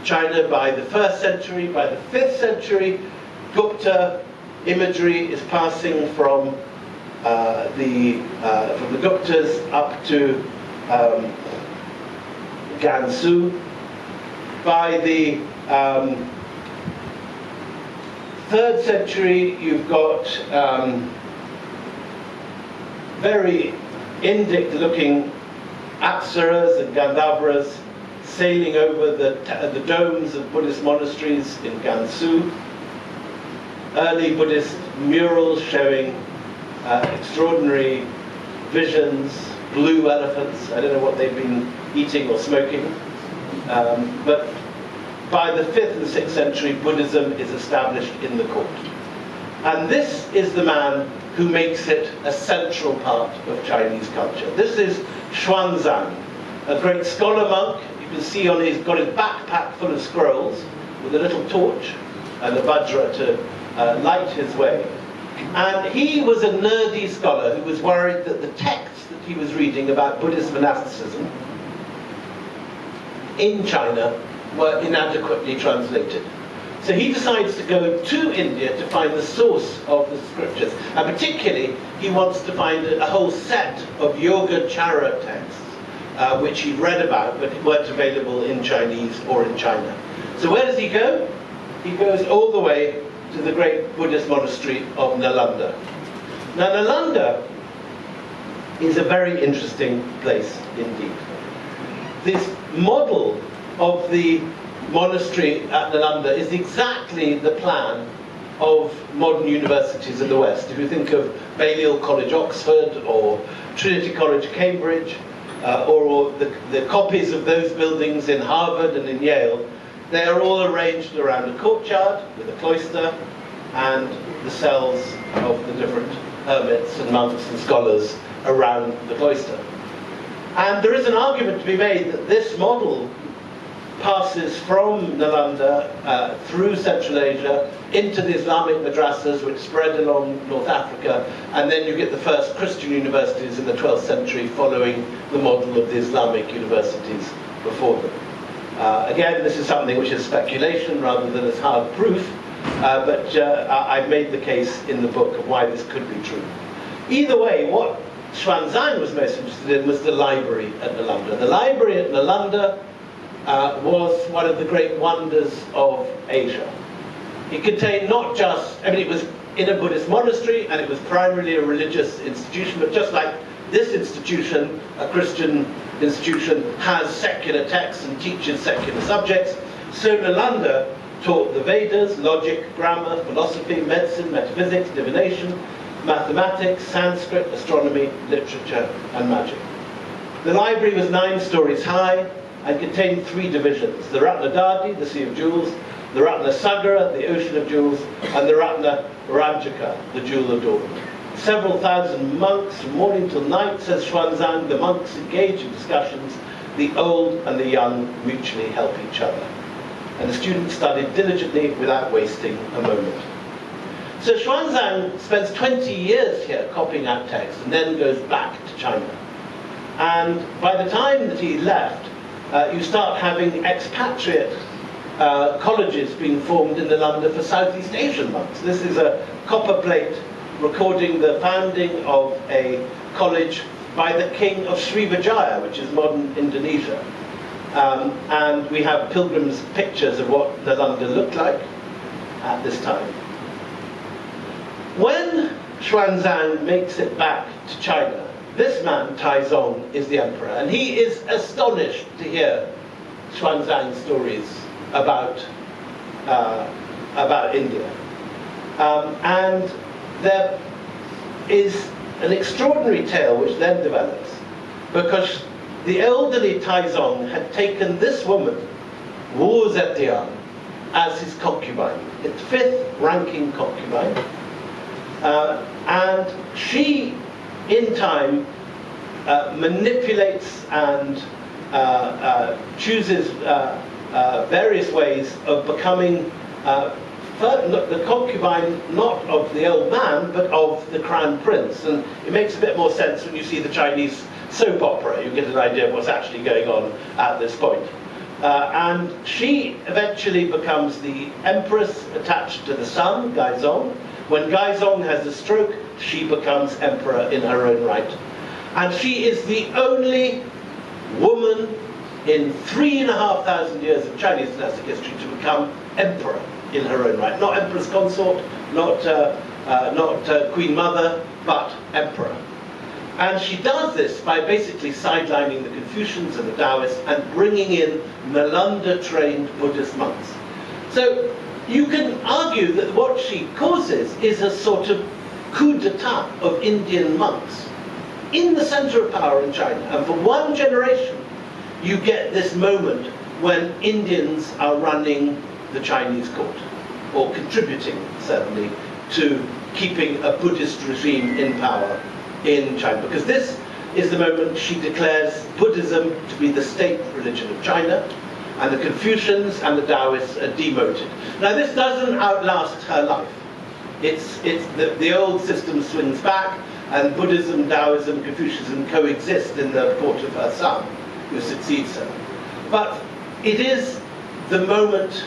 China by the 1st century. By the 5th century, Gupta imagery is passing from the Guptas up to Gansu. By the 3rd century, you've got very Indic-looking Apsaras and Gandharvas sailing over the domes of Buddhist monasteries in Gansu. Early Buddhist murals showing extraordinary visions, blue elephants. I don't know what they've been eating or smoking. But by the 5th and 6th century, Buddhism is established in the court. And this is the man who makes it a central part of Chinese culture. This is Xuanzang, a great scholar monk. You can see he's got his backpack full of scrolls with a little torch and a vajra to light his way. And he was a nerdy scholar who was worried that the texts that he was reading about Buddhist monasticism in China were inadequately translated. So he decides to go to India to find the source of the scriptures. And particularly, he wants to find a whole set of Yogacara texts, which he'd read about, but weren't available in Chinese or in China. So where does he go? He goes all the way to the great Buddhist monastery of Nalanda. Now, Nalanda is a very interesting place indeed. This model of the monastery at Nalanda is exactly the plan of modern universities in the West. If you think of Balliol College, Oxford, or Trinity College, Cambridge, or the copies of those buildings in Harvard and in Yale, they are all arranged around a courtyard with a cloister and the cells of the different hermits and monks and scholars around the cloister. And there is an argument to be made that this model passes from Nalanda through Central Asia into the Islamic madrasas which spread along North Africa, and then you get the first Christian universities in the 12th century following the model of the Islamic universities before them. Again, this is something which is speculation rather than as hard proof, but I've made the case in the book of why this could be true. Either way, what Xuanzang was most interested in was the library at Nalanda. The library at Nalanda was one of the great wonders of Asia. It contained not just, it was in a Buddhist monastery and it was primarily a religious institution, but just like this institution, a Christian institution, has secular texts and teaches secular subjects, so Nalanda taught the Vedas, logic, grammar, philosophy, medicine, metaphysics, divination, mathematics, Sanskrit, astronomy, literature, and magic. The library was 9 stories high and contained 3 divisions: the Ratna Dadi, the Sea of Jewels, the Ratna Sagara, the Ocean of Jewels, and the Ratna Ranjaka, the Jewel of Dawn. Several thousand monks from morning till night, says Xuanzang, the monks engage in discussions. The old and the young mutually help each other. And the students studied diligently without wasting a moment. So Xuanzang spends 20 years here copying out text and then goes back to China. And by the time that he left, you start having expatriate colleges being formed in the London for Southeast Asian monks. This is a copper plate recording the founding of a college by the king of Srivijaya, which is modern Indonesia. And we have pilgrims' pictures of what Nalanda looked like at this time. When Xuanzang makes it back to China, this man, Taizong, is the emperor, and he is astonished to hear Xuanzang's stories about India. And there is an extraordinary tale which then develops, because the elderly Taizong had taken this woman, Wu Zetian, as his concubine, his 5th ranking concubine, and she, in time, manipulates and chooses various ways of becoming the concubine not of the old man, but of the crown prince. And it makes a bit more sense when you see the Chinese soap opera. You get an idea of what's actually going on at this point. And she eventually becomes the empress attached to the son, Gaizong. When Gaizong has a stroke, she becomes emperor in her own right. And she is the only woman in 3,500 years of Chinese dynastic history to become emperor in her own right. Not empress consort, not queen mother, but emperor. And she does this by basically sidelining the Confucians and the Taoists and bringing in Nalanda-trained Buddhist monks. So you can argue that what she causes is a sort of coup d'etat of Indian monks in the center of power in China. And for one generation, you get this moment when Indians are running the Chinese court, or contributing, certainly, to keeping a Buddhist regime in power in China. Because this is the moment she declares Buddhism to be the state religion of China, and the Confucians and the Taoists are demoted. Now this doesn't outlast her life. The old system swings back, and Buddhism, Taoism, Confucianism coexist in the court of her son, who succeeds her. But it is the moment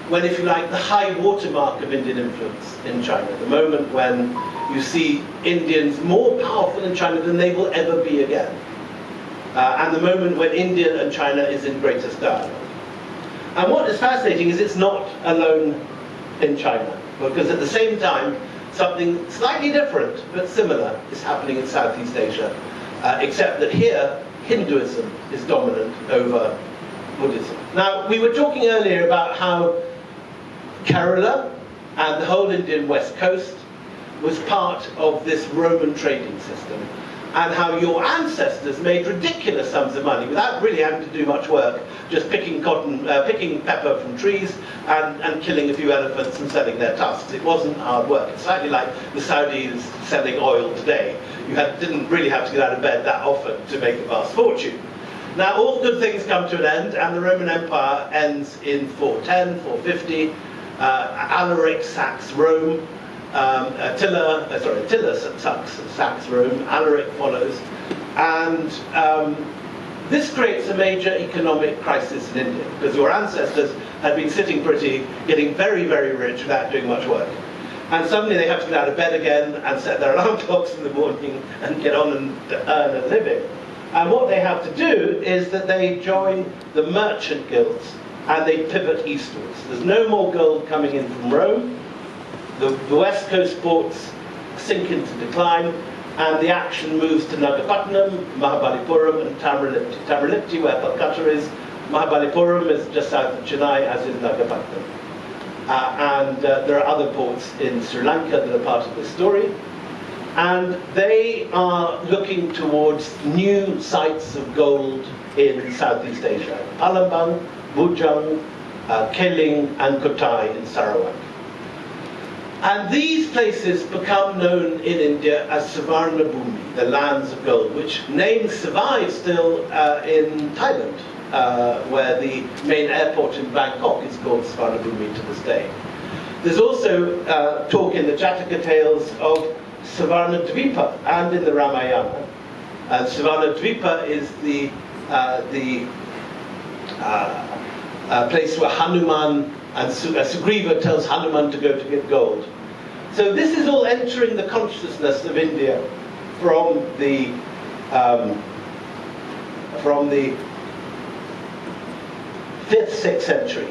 when, if you like, the high watermark of Indian influence in China, the moment when you see Indians more powerful in China than they will ever be again, and the moment when India and China is in greatest dialogue. And what is fascinating is it's not alone in China, because at the same time, something slightly different but similar is happening in Southeast Asia, except that here, Hinduism is dominant over Buddhism. Now, we were talking earlier about how Kerala and the whole Indian west coast was part of this Roman trading system, and how your ancestors made ridiculous sums of money without really having to do much work, just picking pepper from trees and killing a few elephants and selling their tusks. It wasn't hard work. It's slightly like the Saudis selling oil today. You didn't really have to get out of bed that often to make a vast fortune. Now, all good things come to an end, and the Roman Empire ends in 410, 450. Alaric sacks Rome. Attila sacks Rome. Alaric follows, and this creates a major economic crisis in India, because your ancestors had been sitting pretty, getting very, very rich without doing much work. And suddenly they have to get out of bed again and set their alarm clocks in the morning and get on and earn a living. And what they have to do is that they join the merchant guilds and they pivot eastwards. There's no more gold coming in from Rome. The west coast ports sink into decline, and the action moves to Nagapattinam, Mahabalipuram, and Tamrilipti, where Calcutta is. Mahabalipuram is just south of Chennai, as is Nagapattinam. And there are other ports in Sri Lanka that are part of this story. And they are looking towards new sites of gold in Southeast Asia: Palembang, Bujang, Keling, and Kotai in Sarawak. And these places become known in India as Savarna Bhumi, the lands of gold, which name survives still in Thailand, where the main airport in Bangkok is called Savarna Bhumi to this day. There's also talk in the Jataka tales of Savarna Dwipa, and in the Ramayana. Savarna Dwipa is the place where Hanuman and Sugriva tells Hanuman to go to get gold. So this is all entering the consciousness of India from the 5th, 6th century.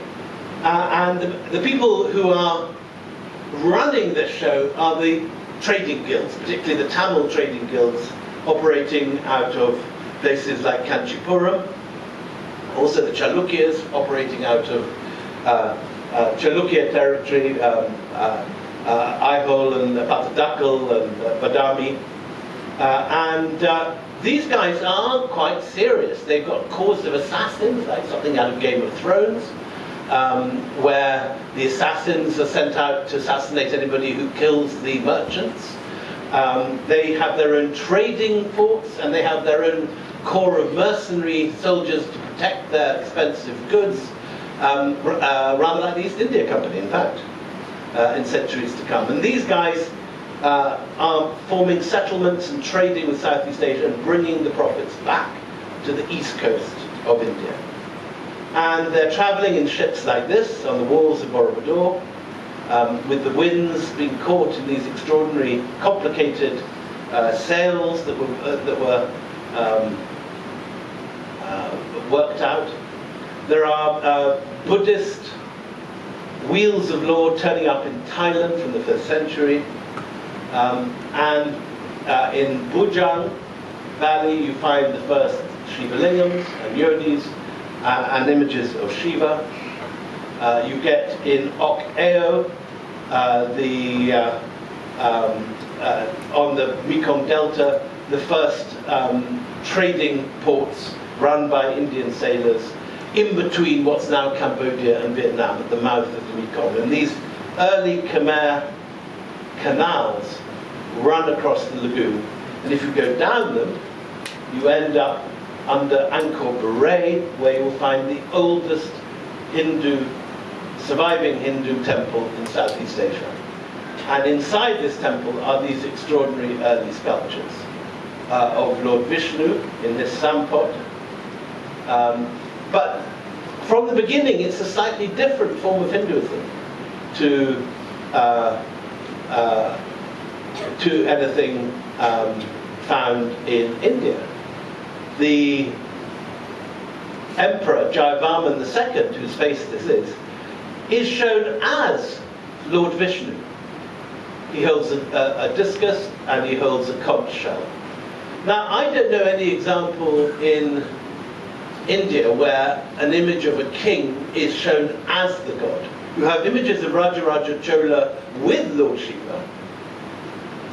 And the people who are running this show are the trading guilds, particularly the Tamil trading guilds, operating out of places like Kanchipuram. Also the Chalukyas operating out of Chalukya territory, Aihole and Patadakal and Badami. These guys are quite serious. They've got corps of assassins, like something out of Game of Thrones, where the assassins are sent out to assassinate anybody who kills the merchants. They have their own trading forts, and they have their own corps of mercenary soldiers to protect their expensive goods, rather like the East India Company, in fact, in centuries to come. And these guys are forming settlements and trading with Southeast Asia and bringing the profits back to the east coast of India. And they're traveling in ships like this on the walls of Borobudur, with the winds being caught in these extraordinary, complicated sails that were worked out. There are Buddhist wheels of law turning up in Thailand from the 1st century. And in Bujang Valley, you find the first Shiva lingams and yodis and images of Shiva. You get in Ok Eo, on the Mekong Delta, the first trading ports run by Indian sailors in between what's now Cambodia and Vietnam at the mouth of the Mekong. And these early Khmer canals run across the lagoon, and if you go down them, you end up under Angkor Paray, where you will find the oldest surviving Hindu temple in Southeast Asia. And inside this temple are these extraordinary early sculptures of Lord Vishnu in this sampot. But from the beginning, it's a slightly different form of Hinduism to anything found in India. The Emperor Jayavarman II, whose face this is shown as Lord Vishnu. He holds a discus and he holds a conch shell. Now, I don't know any example in India where an image of a king is shown as the god. You have images of Rajaraja Chola with Lord Shiva,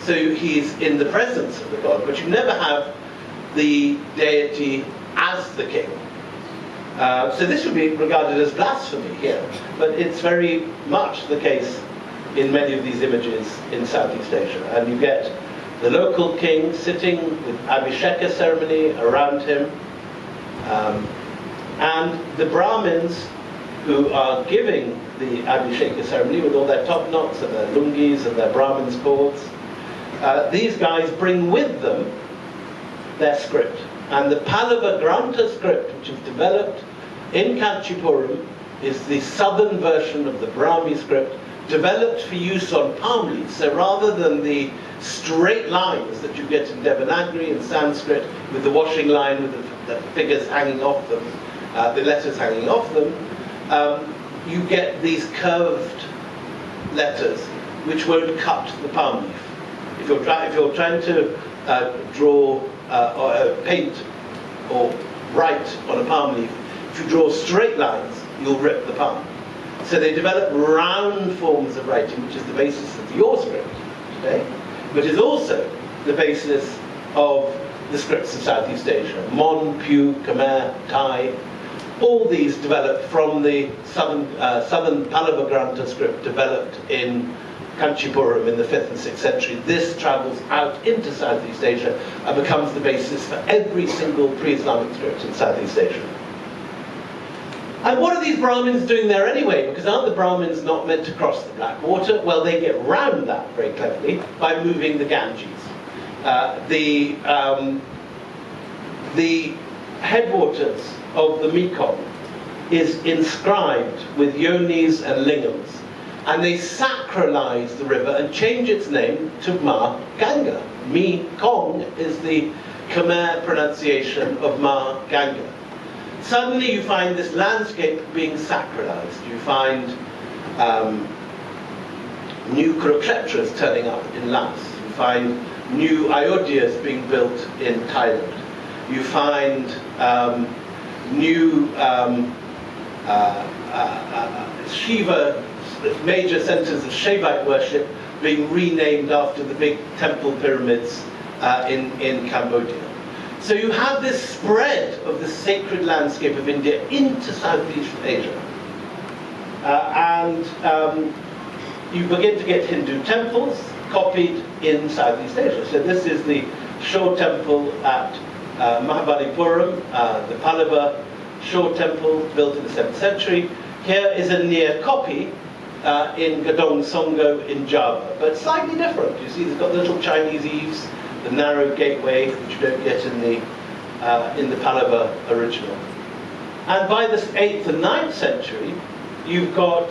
so he's in the presence of the god, but you never have the deity as the king. So this would be regarded as blasphemy here, but it's very much the case in many of these images in Southeast Asia. And you get the local king sitting with Abhisheka ceremony around him, and the Brahmins who are giving the Abhisheka ceremony with all their top knots and their lungis and their Brahmins' cords. These guys bring with them their script. And the Pallava Grantha script, which is developed in Kanchipuram, is the southern version of the Brahmi script, developed for use on palm leaves. So rather than the straight lines that you get in Devanagari and Sanskrit, with the washing line with the figures hanging off them, the letters hanging off them, you get these curved letters which won't cut the palm leaf. If you're trying to draw or paint or write on a palm leaf, if you draw straight lines, you'll rip the palm. So they develop round forms of writing, which is the basis of your script today, but is also the basis of the scripts of Southeast Asia. Mon, Pew, Khmer, Thai, all these developed from the southern Palava script developed in Kanchipuram in the 5th and 6th century. This travels out into Southeast Asia and becomes the basis for every single pre-Islamic script in Southeast Asia. And what are these Brahmins doing there anyway? Because aren't the Brahmins not meant to cross the Black Water? Well, they get round that very cleverly by moving the Ganges. The headwaters of the Mekong is inscribed with yonis and lingams, and they sacralize the river and change its name to Ma Ganga. Mekong is the Khmer pronunciation of Ma Ganga. Suddenly you find this landscape being sacralized. You find new Kurukshetras turning up in Laos. You find new ayodhyas being built in Thailand. You find new Shiva, major centers of Shaivite worship being renamed after the big temple pyramids in Cambodia. So you have this spread of the sacred landscape of India into Southeast Asia. You begin to get Hindu temples copied in Southeast Asia. So this is the Shore Temple at Mahabalipuram, the Palava Shore Temple built in the 7th century. Here is a near copy in Gadong Songo in Java, but slightly different. You see, it's got the little Chinese eaves, the narrow gateway, which you don't get in the Palava original. And by the 8th and 9th century, you've got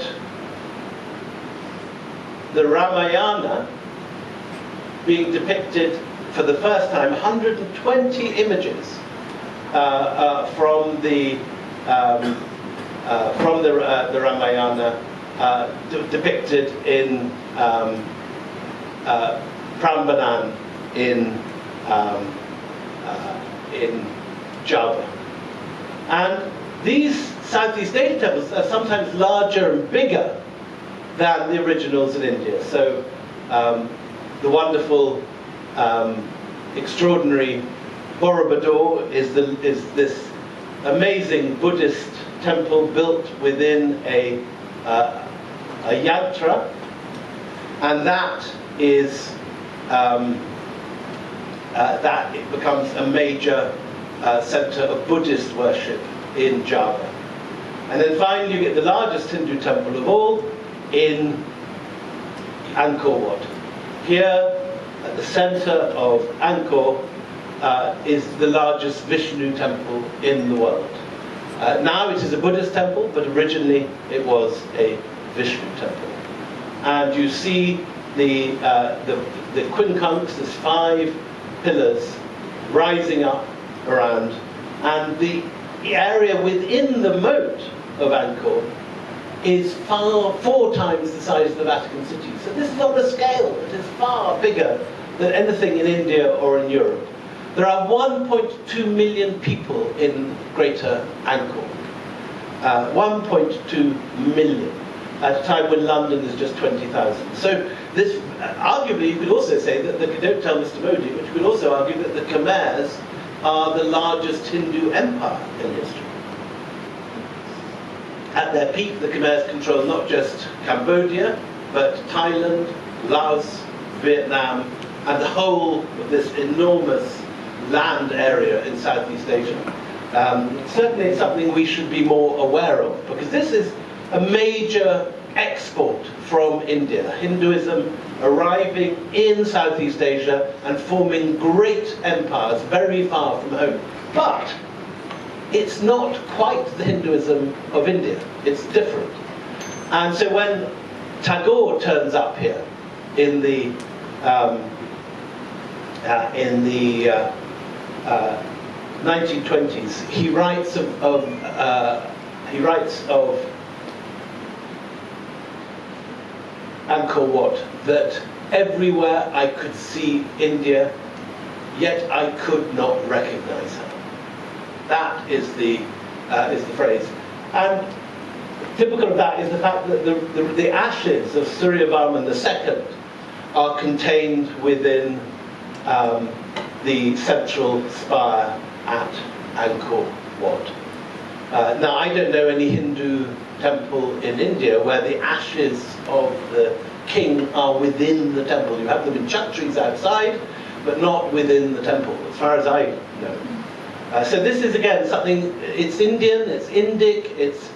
the Ramayana being depicted for the first time, 120 images from the Ramayana depicted in Prambanan in Java. And these Southeast Asian temples are sometimes larger and bigger than the originals in India. So the wonderful, extraordinary Borobudur is this amazing Buddhist temple built within a yantra, and that is that it becomes a major center of Buddhist worship in Java. And then finally you get the largest Hindu temple of all in Angkor Wat. Here at the center of Angkor is the largest Vishnu temple in the world. Now it is a Buddhist temple, but originally it was a Vishnu temple. And you see the quincunx, there's 5 pillars rising up around, and the area within the moat of Angkor is 4 times the size of the Vatican City. So this is on a scale that is far bigger than anything in India or in Europe. There are 1.2 million people in Greater Angkor. 1.2 million, at a time when London is just 20,000. So this, arguably, you could also say that, don't tell Mr. Modi, but you could also argue that the Khmers are the largest Hindu empire in history. At their peak, the Khmers control not just Cambodia, but Thailand, Laos, Vietnam, and the whole of this enormous land area in Southeast Asia. Certainly it's something we should be more aware of, because this is a major export from India. Hinduism arriving in Southeast Asia and forming great empires very far from home. But it's not quite the Hinduism of India. It's different. And so when Tagore turns up here in the 1920s, he writes of Angkor Wat that everywhere I could see India, yet I could not recognize her. That is the phrase. And typical of that is the fact that the ashes of Suryavarman II are contained within the central spire at Angkor Wat. Now, I don't know any Hindu temple in India where the ashes of the king are within the temple. You have them in chhatris outside, but not within the temple, as far as I know. So this is, again, something, it's Indian, it's Indic, it's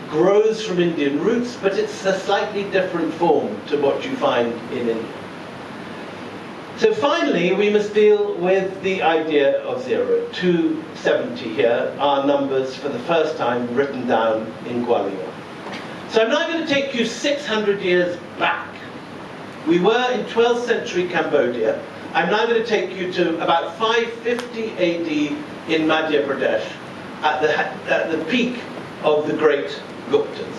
grows from Indian roots, but it's a slightly different form to what you find in India. So finally, we must deal with the idea of zero. 270 here are numbers for the first time written down in Gwalior. So I'm now going to take you 600 years back. We were in 12th century Cambodia. I'm now going to take you to about 550 AD in Madhya Pradesh, at the peak of the great Guptas.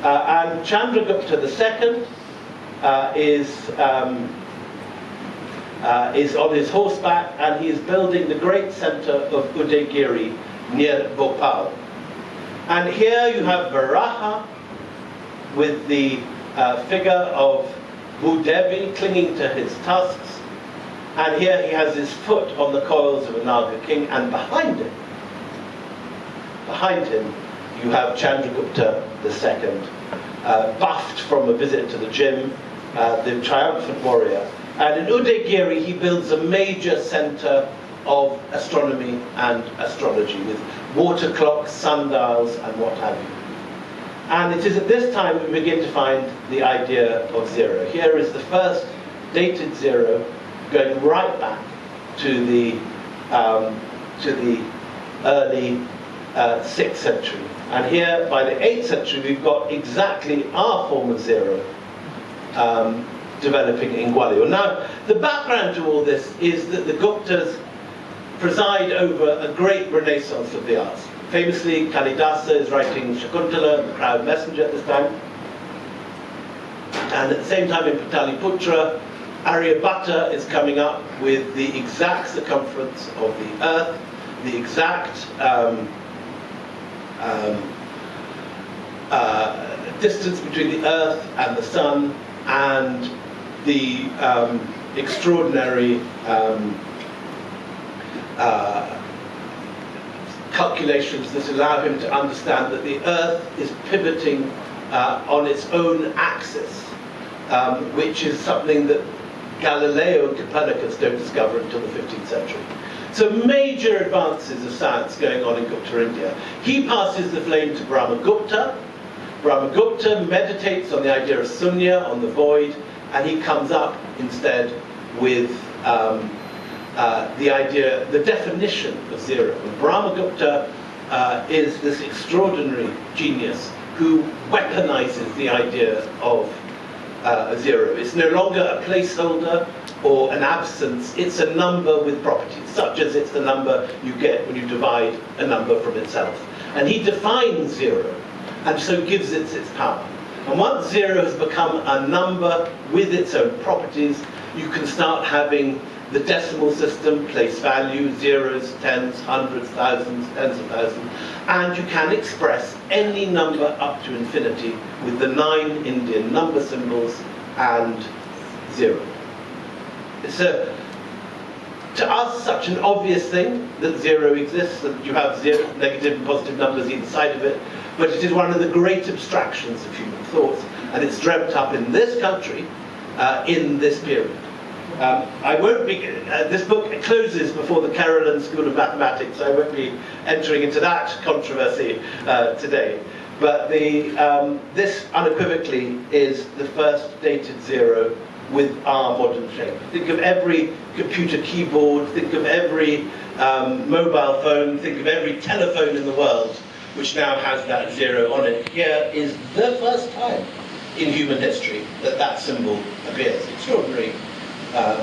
And Chandragupta II is on his horseback, and he is building the great center of Udaygiri near Bhopal. And here you have Varaha with the figure of Bhudevi clinging to his tusks, and here he has his foot on the coils of a Naga king, and behind him you have Chandragupta II, buffed from a visit to the gym, the triumphant warrior. And in Udaygiri, he builds a major center of astronomy and astrology with water clocks, sundials, and what have you. And it is at this time we begin to find the idea of zero. Here is the first dated zero, going right back to the early 6th century. And here, by the 8th century, we've got exactly our form of zero developing in Gwalior. Now, the background to all this is that the Guptas preside over a great renaissance of the arts. Famously, Kalidasa is writing Shakuntala, the Proud Messenger, at this time. And at the same time in Pataliputra, Aryabhatta is coming up with the exact circumference of the Earth, the exact distance between the Earth and the Sun, and the extraordinary calculations that allow him to understand that the Earth is pivoting on its own axis, which is something that Galileo and Copernicus don't discover until the 15th century. So major advances of science going on in Gupta India. He passes the flame to Brahmagupta. Brahmagupta meditates on the idea of sunya, on the void, and he comes up instead with the idea, the definition of zero. And Brahmagupta is this extraordinary genius who weaponizes the idea of zero. It's no longer a placeholder or an absence, it's a number with properties, such as it's the number you get when you divide a number from itself. And he defines zero, and so gives it its power. And once zero has become a number with its own properties, you can start having the decimal system, place value, zeros, tens, hundreds, thousands, tens of thousands, and you can express any number up to infinity with the 9 Indian number symbols and zero. It's to us such an obvious thing that zero exists, that you have zero, negative and positive numbers either side of it, but it is one of the great abstractions of human thought, and it's dreamt up in this country in this period. I won't be, this book closes before the Carolan School of Mathematics, so I won't be entering into that controversy today. But this unequivocally is the first dated zero with our modern shape. Think of every computer keyboard, think of every mobile phone, think of every telephone in the world which now has that zero on it. Here is the first time in human history that that symbol appears. Extraordinary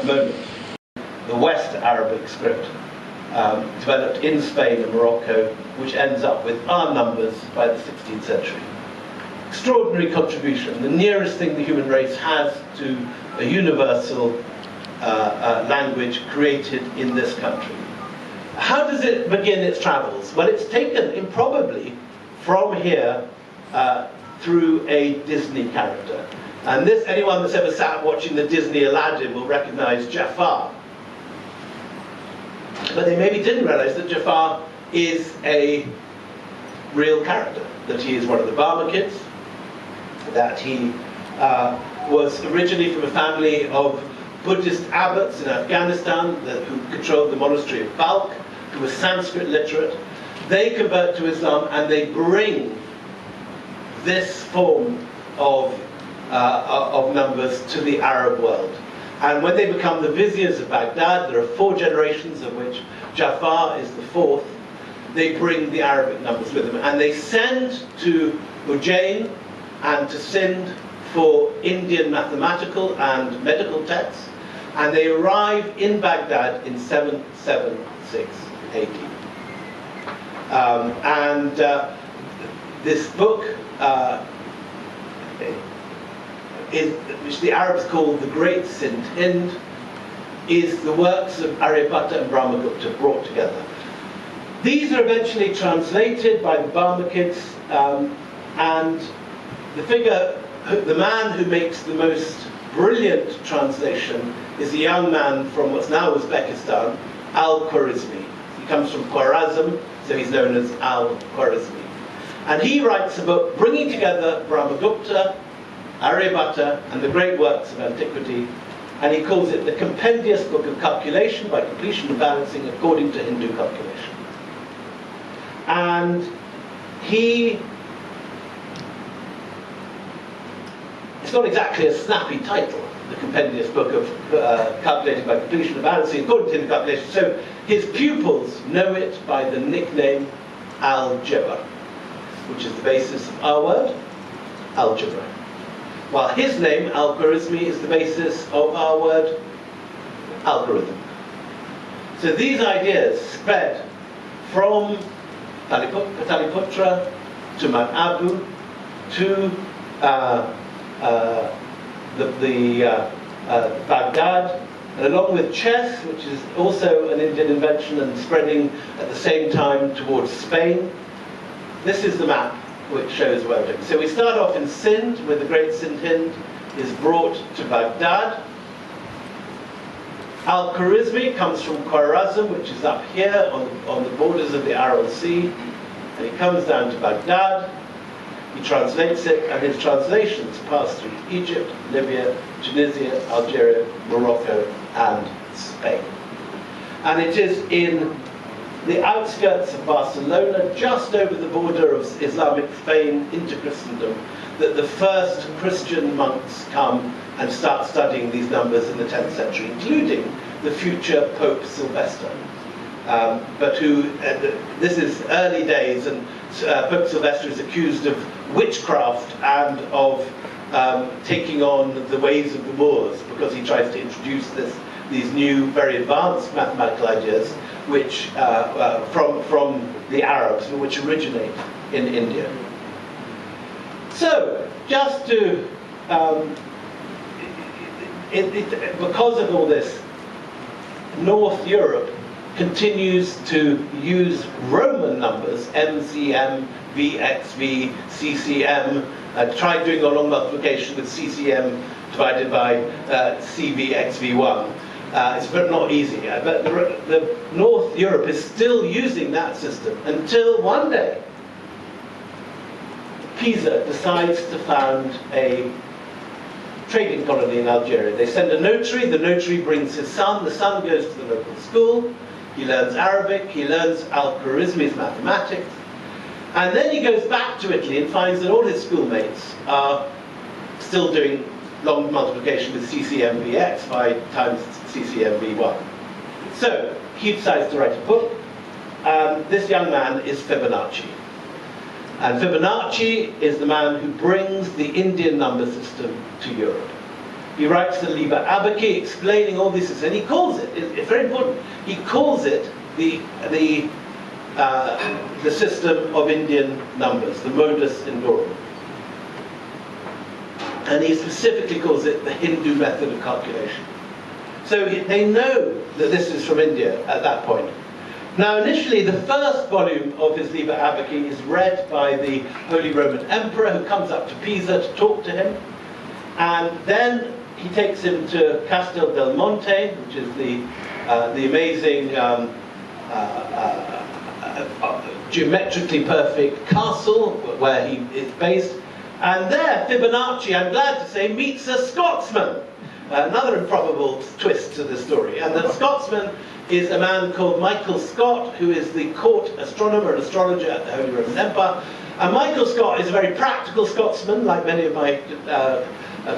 moment. The West Arabic script developed in Spain and Morocco, which ends up with our numbers by the 16th century. Extraordinary contribution, the nearest thing the human race has to a universal language created in this country. How does it begin its travels? Well, it's taken improbably from here through a Disney character. And this, anyone that's ever sat watching the Disney Aladdin will recognize Jafar. But they maybe didn't realize that Jafar is a real character, that he is one of the Barma kids, that he was originally from a family of Buddhist abbots in Afghanistan who controlled the monastery of Balkh, who were Sanskrit literate. They convert to Islam and they bring this form of numbers to the Arab world. And when they become the viziers of Baghdad, there are 4 generations of which Jafar is the 4th, they bring the Arabic numbers with them. And they send to Ujjain and to Sindh for Indian mathematical and medical texts, and they arrive in Baghdad in 776 AD. This book, which the Arabs call the Great Sindh Hind, is the works of Aryabhatta and Brahmagupta brought together. These are eventually translated by the Barmakids, and the man who makes the most brilliant translation is a young man from what's now Uzbekistan, Al-Khwarizmi. He comes from Khwarazm, so he's known as Al-Khwarizmi. And he writes a book bringing together Brahmagupta, Aryabhatta, and the great works of antiquity, and he calls it the compendious book of calculation by completion and balancing according to Hindu calculation. And it's not exactly a snappy title, the compendious book of calculating by completion and balancing according to Hindu calculation. So his pupils know it by the nickname Al-Jabr, which is the basis of our word, algebra. While his name, Al-Khwarizmi, is the basis of our word, algorithm. So these ideas spread from Pataliputra to Mount Abu to Baghdad, and along with chess, which is also an Indian invention and spreading at the same time towards Spain. This is the map which shows where we're doing. So we start off in Sindh, where the Great Sindh Hind is brought to Baghdad. Al-Khwarizmi comes from Khwarazm, which is up here on the borders of the Aral Sea, and he comes down to Baghdad. He translates it, and his translations pass through Egypt, Libya, Tunisia, Algeria, Morocco, and Spain. And it is in the outskirts of Barcelona, just over the border of Islamic fame into Christendom, that the first Christian monks come and start studying these numbers in the 10th century, including the future Pope Sylvester. But this is early days, and Pope Sylvester is accused of witchcraft and of taking on the ways of the Moors, because he tries to introduce these new, very advanced mathematical ideas, which from the Arabs, which originate in India. So, just to because of all this, North Europe continues to use Roman numbers, MCM, VXV, CCM, try doing a long multiplication with CCM divided by CVXV1. It's not easy, but the North Europe is still using that system until one day Pisa decides to found a trading colony in Algeria. They send a notary, the notary brings his son, the son goes to the local school, he learns Arabic, he learns Al-Khwarizmi's mathematics, and then he goes back to Italy and finds that all his schoolmates are still doing long multiplication with CCMVX, 5 times CCMV1. So, he decides to write a book. This young man is Fibonacci. And Fibonacci is the man who brings the Indian number system to Europe. He writes the Liber Abaci explaining all this, and he calls it's very important, he calls it the system of Indian numbers, the modus Indorum. And he specifically calls it the Hindu method of calculation. So they know that this is from India at that point. Now initially the first volume of his Liber Abaci is read by the Holy Roman Emperor, who comes up to Pisa to talk to him. And then he takes him to Castel del Monte, which is the amazing geometrically perfect castle where he is based. And there, Fibonacci, I'm glad to say, meets a Scotsman. Another improbable twist to the story. And the Scotsman is a man called Michael Scott, who is the court astronomer and astrologer at the Holy Roman Empire. And Michael Scott is a very practical Scotsman, like many of my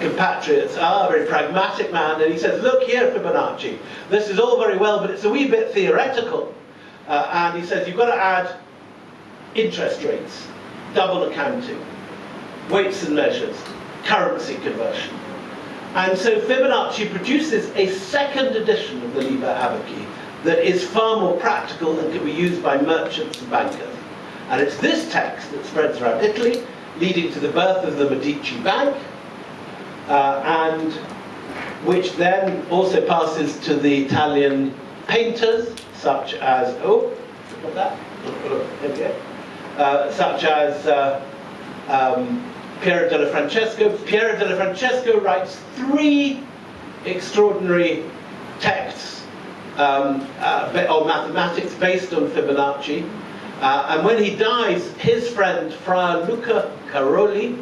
compatriots are, a very pragmatic man. And he says, look here, Fibonacci, this is all very well, but it's a wee bit theoretical. And he says, you've got to add interest rates, double accounting, weights and measures, currency conversion. And so Fibonacci produces a second edition of the Liber Abaci that is far more practical and can be used by merchants and bankers. And it's this text that spreads around Italy, leading to the birth of the Medici Bank, and which then also passes to the Italian painters, such as, such as Piero della Francesco. Piero della Francesco writes 3 extraordinary texts on mathematics based on Fibonacci. And when he dies, his friend Fra Luca Caroli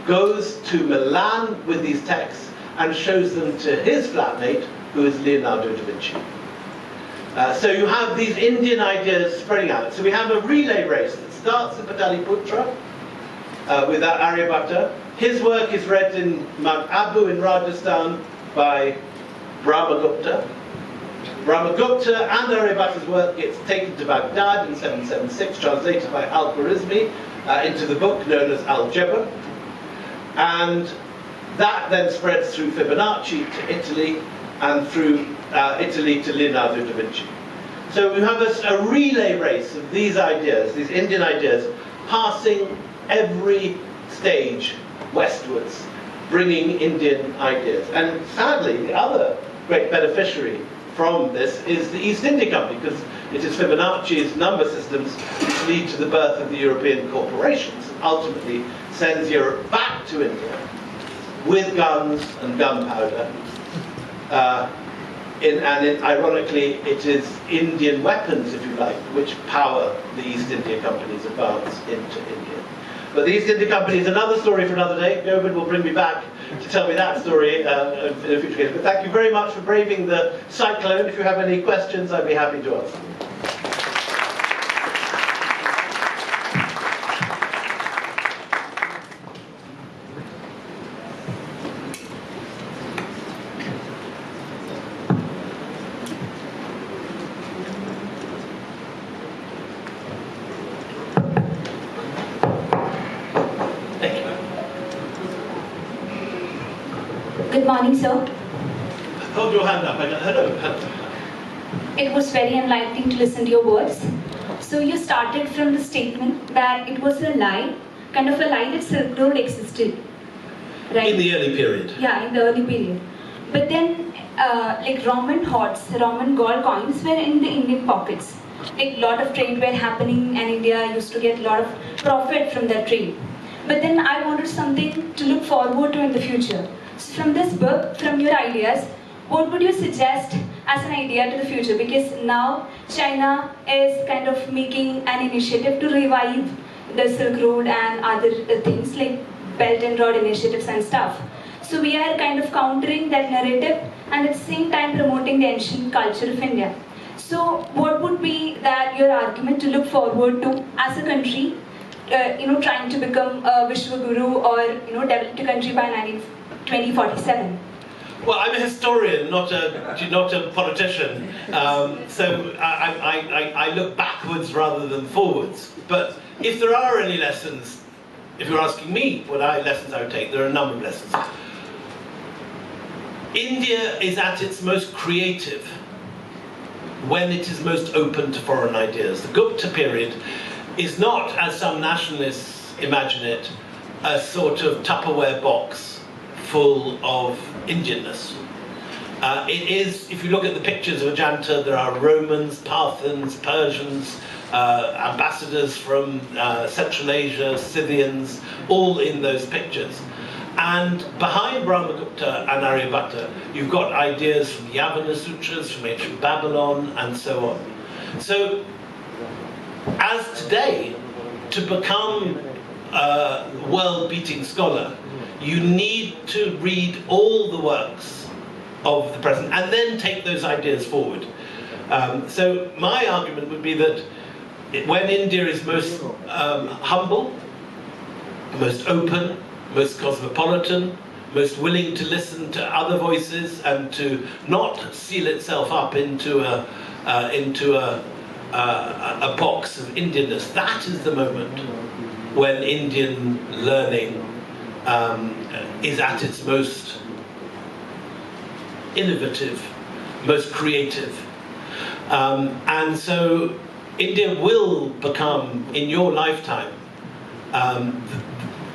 goes to Milan with these texts and shows them to his flatmate, who is Leonardo da Vinci. So you have these Indian ideas spreading out. So we have a relay race that starts at Pataliputra with Aryabhatta. His work is read in Mount Abu in Rajasthan by Brahmagupta. Brahmagupta and Aryabhatta's work gets taken to Baghdad in 776, translated by Al-Khwarizmi into the book known as Algebra. And that then spreads through Fibonacci to Italy, and through Italy to Leonardo da Vinci. So we have a relay race of these ideas, these Indian ideas, passing every stage westwards, bringing Indian ideas. And sadly, the other great beneficiary from this is the East India Company, because it is Fibonacci's number systems which lead to the birth of the European corporations, and ultimately sends Europe back to India with guns and gunpowder. Ironically, it is Indian weapons, if you like, which power the East India Company's advance into India. But the East India Company is another story for another day. Govind will bring me back to tell me that story in a future case. But thank you very much for braving the cyclone. If you have any questions, I'd be happy to answer. Good morning, sir. Hold your hand up. Hello. It was very enlightening to listen to your words. So you started from the statement that it was a lie, kind of a lie that Silk Road existed, right? In the early period. Yeah, in the early period. But then, like Roman hordes, Roman gold coins were in the Indian pockets. Like a lot of trade were happening, and India used to get a lot of profit from that trade. But then I wanted something to look forward to in the future. So from this book, from your ideas, what would you suggest as an idea to the future? Because now China is kind of making an initiative to revive the Silk Road and other things like Belt and Road initiatives and stuff. So we are kind of countering that narrative and at the same time promoting the ancient culture of India. So what would be that your argument to look forward to as a country, trying to become a Vishwaguru or developed a country by 2047? Well, I'm a historian, not a politician. So I look backwards rather than forwards. But if there are any lessons, if you're asking me what lessons I would take, there are a number of lessons. India is at its most creative when it is most open to foreign ideas. The Gupta period is not, as some nationalists imagine it, a sort of Tupperware box full of Indianness. It is, if you look at the pictures of Ajanta, there are Romans, Parthans, Persians, ambassadors from Central Asia, Scythians, all in those pictures. And behind Brahmagupta and Aryabhatta, you've got ideas from the Yavana Sutras, from ancient Babylon, and so on. So, as today, to become a world-beating scholar, you need to read all the works of the present and then take those ideas forward. So my argument would be that when India is most humble, most open, most cosmopolitan, most willing to listen to other voices and to not seal itself up into a box of Indianness, that is the moment when Indian learning is at its most innovative, most creative. And so India will become, in your lifetime,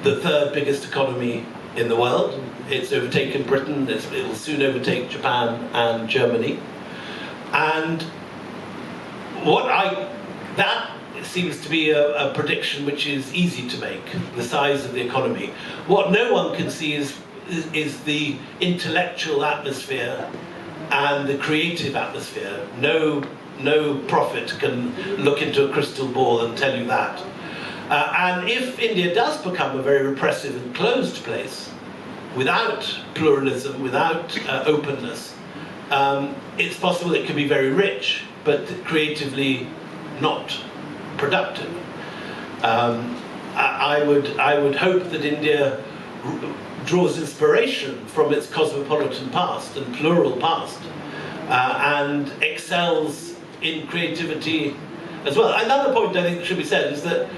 the third biggest economy in the world. It's overtaken Britain, it will soon overtake Japan and Germany. And that seems to be a prediction which is easy to make, the size of the economy. What no one can see is the intellectual atmosphere and the creative atmosphere. No prophet can look into a crystal ball and tell you that. And if India does become a very repressive and closed place, without pluralism, without openness, it's possible it can be very rich, but creatively not productive. I would hope that India draws inspiration from its cosmopolitan past and plural past, and excels in creativity as well. Another point I think should be said is that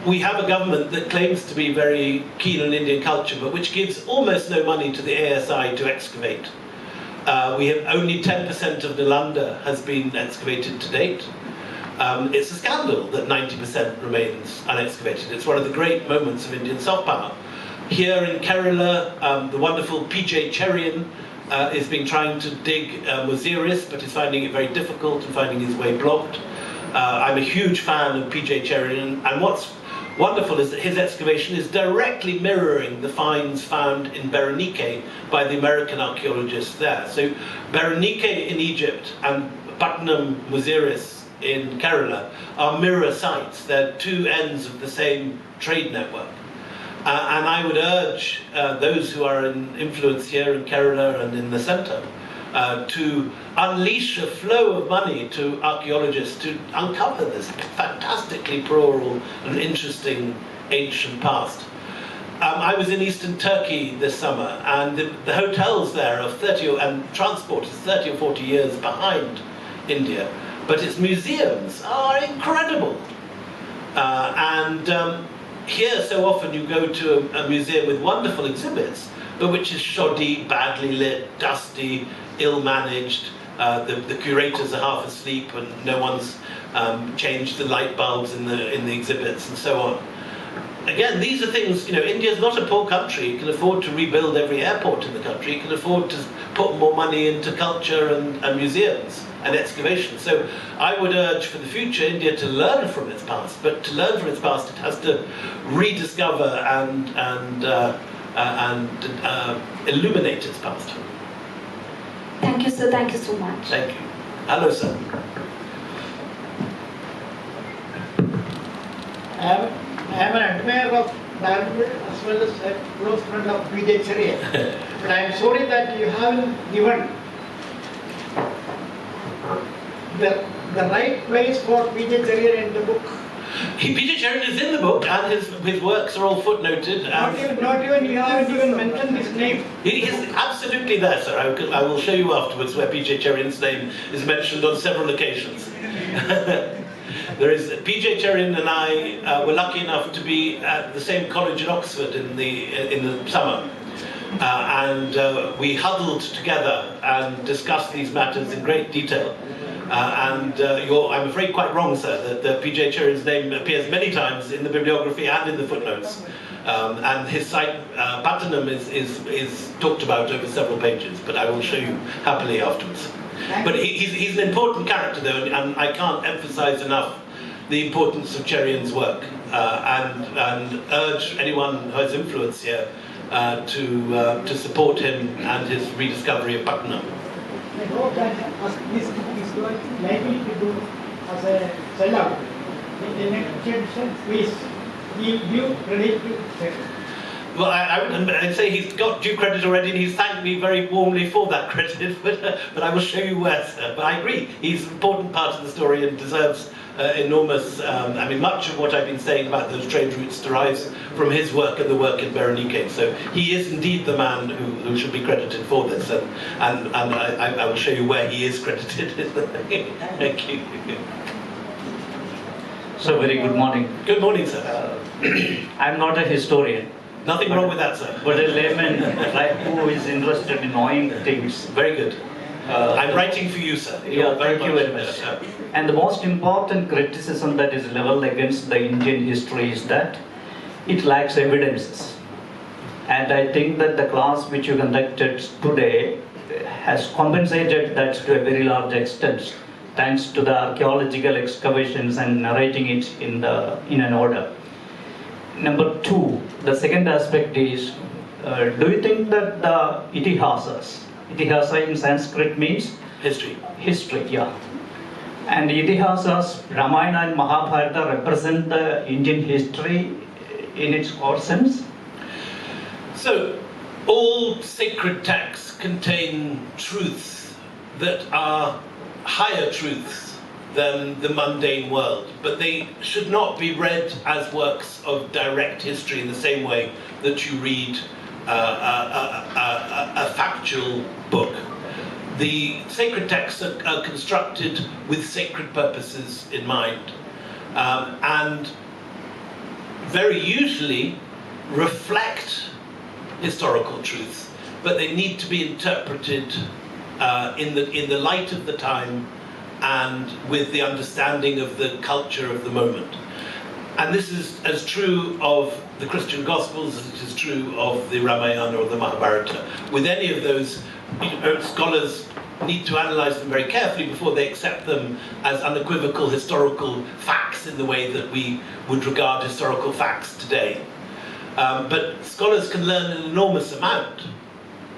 we have a government that claims to be very keen on Indian culture, but which gives almost no money to the ASI to excavate. We have only 10% of Nalanda has been excavated to date. It's a scandal that 90% remains unexcavated. It's one of the great moments of Indian soft power. Here in Kerala, the wonderful P.J. Cherian has been trying to dig Osiris, but is finding it very difficult and finding his way blocked. I'm a huge fan of P.J. Cherian, and what's wonderful is that his excavation is directly mirroring the finds found in Berenike by the American archaeologists there. So Berenike in Egypt and Patnam Osiris in Kerala are mirror sites. They're two ends of the same trade network. And I would urge those who are in influence here in Kerala and in the centre to unleash a flow of money to archaeologists to uncover this fantastically plural and interesting ancient past. I was in eastern Turkey this summer, and the hotels there are and transport is 30 or 40 years behind India, but its museums are incredible. Here so often you go to a museum with wonderful exhibits, but which is shoddy, badly lit, dusty, ill-managed. The curators are half asleep and no one's changed the light bulbs in the exhibits and so on. Again, these are things, India's not a poor country. It can afford to rebuild every airport in the country. It can afford to put more money into culture and museums and excavation. So I would urge for the future India to learn from its past, but to learn from its past it has to rediscover and illuminate its past. Thank you, sir. Thank you so much. Thank you. Hello, sir. I am an admirer of Dalrymple as well as a close friend of P.J. Cherian. But I am sorry that you haven't given the right place for P.J. Cherian in the book. P.J. Cherian is in the book, and his works are all footnoted. Not even you haven't even mentioned his name. He is absolutely there, sir. I will show you afterwards where P.J. Cherian's name is mentioned on several occasions. There is P.J. Cherian and I were lucky enough to be at the same college in Oxford in the summer, and we huddled together and discussed these matters in great detail. You're, I'm afraid, quite wrong, sir, that P.J. Cherian's name appears many times in the bibliography and in the footnotes. And his site, Patnam, is talked about over several pages, but I will show you happily afterwards. But he's an important character, though, and I can't emphasize enough the importance of Cherian's work and urge anyone who has influence here to support him and his rediscovery of Patna. I hope that this book is likely to do as a sellout. In the next generation, please give credit to Cherian. Well, I'd say he's got due credit already, and he's thanked me very warmly for that credit, but I will show you where, sir. But I agree, he's an important part of the story and deserves enormous, much of what I've been saying about those trade routes derives from his work and the work in Berenike. So he is indeed the man who should be credited for this, and I will show you where he is credited. Thank you. So very good morning. Good morning, sir. I'm not a historian. Nothing wrong with that, sir. But a layman like who is interested in knowing things. Very good. I'm writing for you, sir. Yeah, thank you very much. And the most important criticism that is leveled against the Indian history is that it lacks evidences. And I think that the class which you conducted today has compensated that to a very large extent, thanks to the archaeological excavations and narrating it in an order. Number two, the second aspect is, do you think that the itihasa in Sanskrit means? History. History, yeah. And itihasas, Ramayana and Mahabharata represent the Indian history in its core sense? So, all sacred texts contain truths that are higher truths than the mundane world, but they should not be read as works of direct history in the same way that you read a factual book. The sacred texts are constructed with sacred purposes in mind, and very usually reflect historical truths, but they need to be interpreted in the light of the time and with the understanding of the culture of the moment. And this is as true of the Christian Gospels as it is true of the Ramayana or the Mahabharata. With any of those, scholars need to analyze them very carefully before they accept them as unequivocal historical facts in the way that we would regard historical facts today. But scholars can learn an enormous amount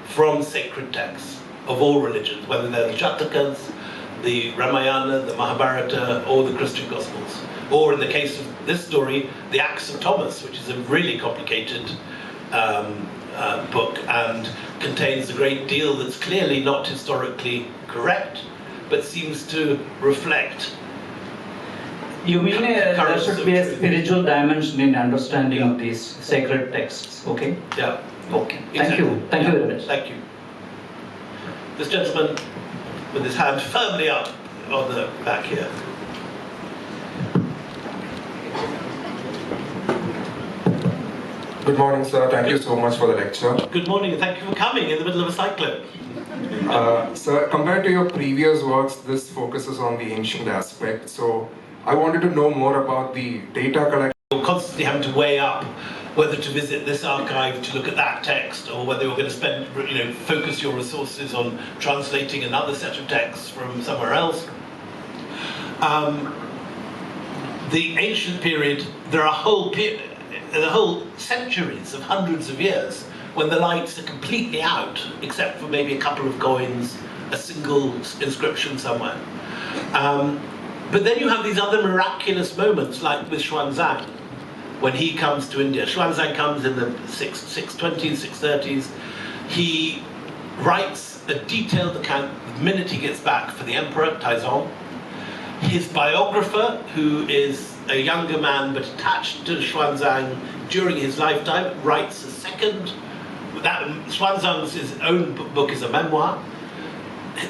from sacred texts of all religions, whether they're the Jatakas, the Ramayana, the Mahabharata, or the Christian Gospels. Or in the case of this story, the Acts of Thomas, which is a really complicated book and contains a great deal that's clearly not historically correct, but seems to reflect. You mean there should be a spiritual dimension in understanding these sacred texts, okay? Yeah. Okay, thank Exactly. you. Thank you very much. Thank you. This gentleman with his hand firmly up on the back here. Good morning, sir. Thank you so much for the lecture. Good morning, and thank you for coming in the middle of a cyclone. Sir, compared to your previous works, this focuses on the ancient aspect. So I wanted to know more about the data collection. You're constantly having to weigh up whether to visit this archive to look at that text, or whether you're going to spend, focus your resources on translating another set of texts from somewhere else. The ancient period, there are whole centuries of hundreds of years when the lights are completely out, except for maybe a couple of coins, a single inscription somewhere. But then you have these other miraculous moments, like with Xuanzang, when he comes to India. Xuanzang comes in the 620s, 630s. He writes a detailed account the minute he gets back for the emperor, Taizong. His biographer, who is a younger man but attached to Xuanzang during his lifetime, writes a second. Xuanzang's own book is a memoir.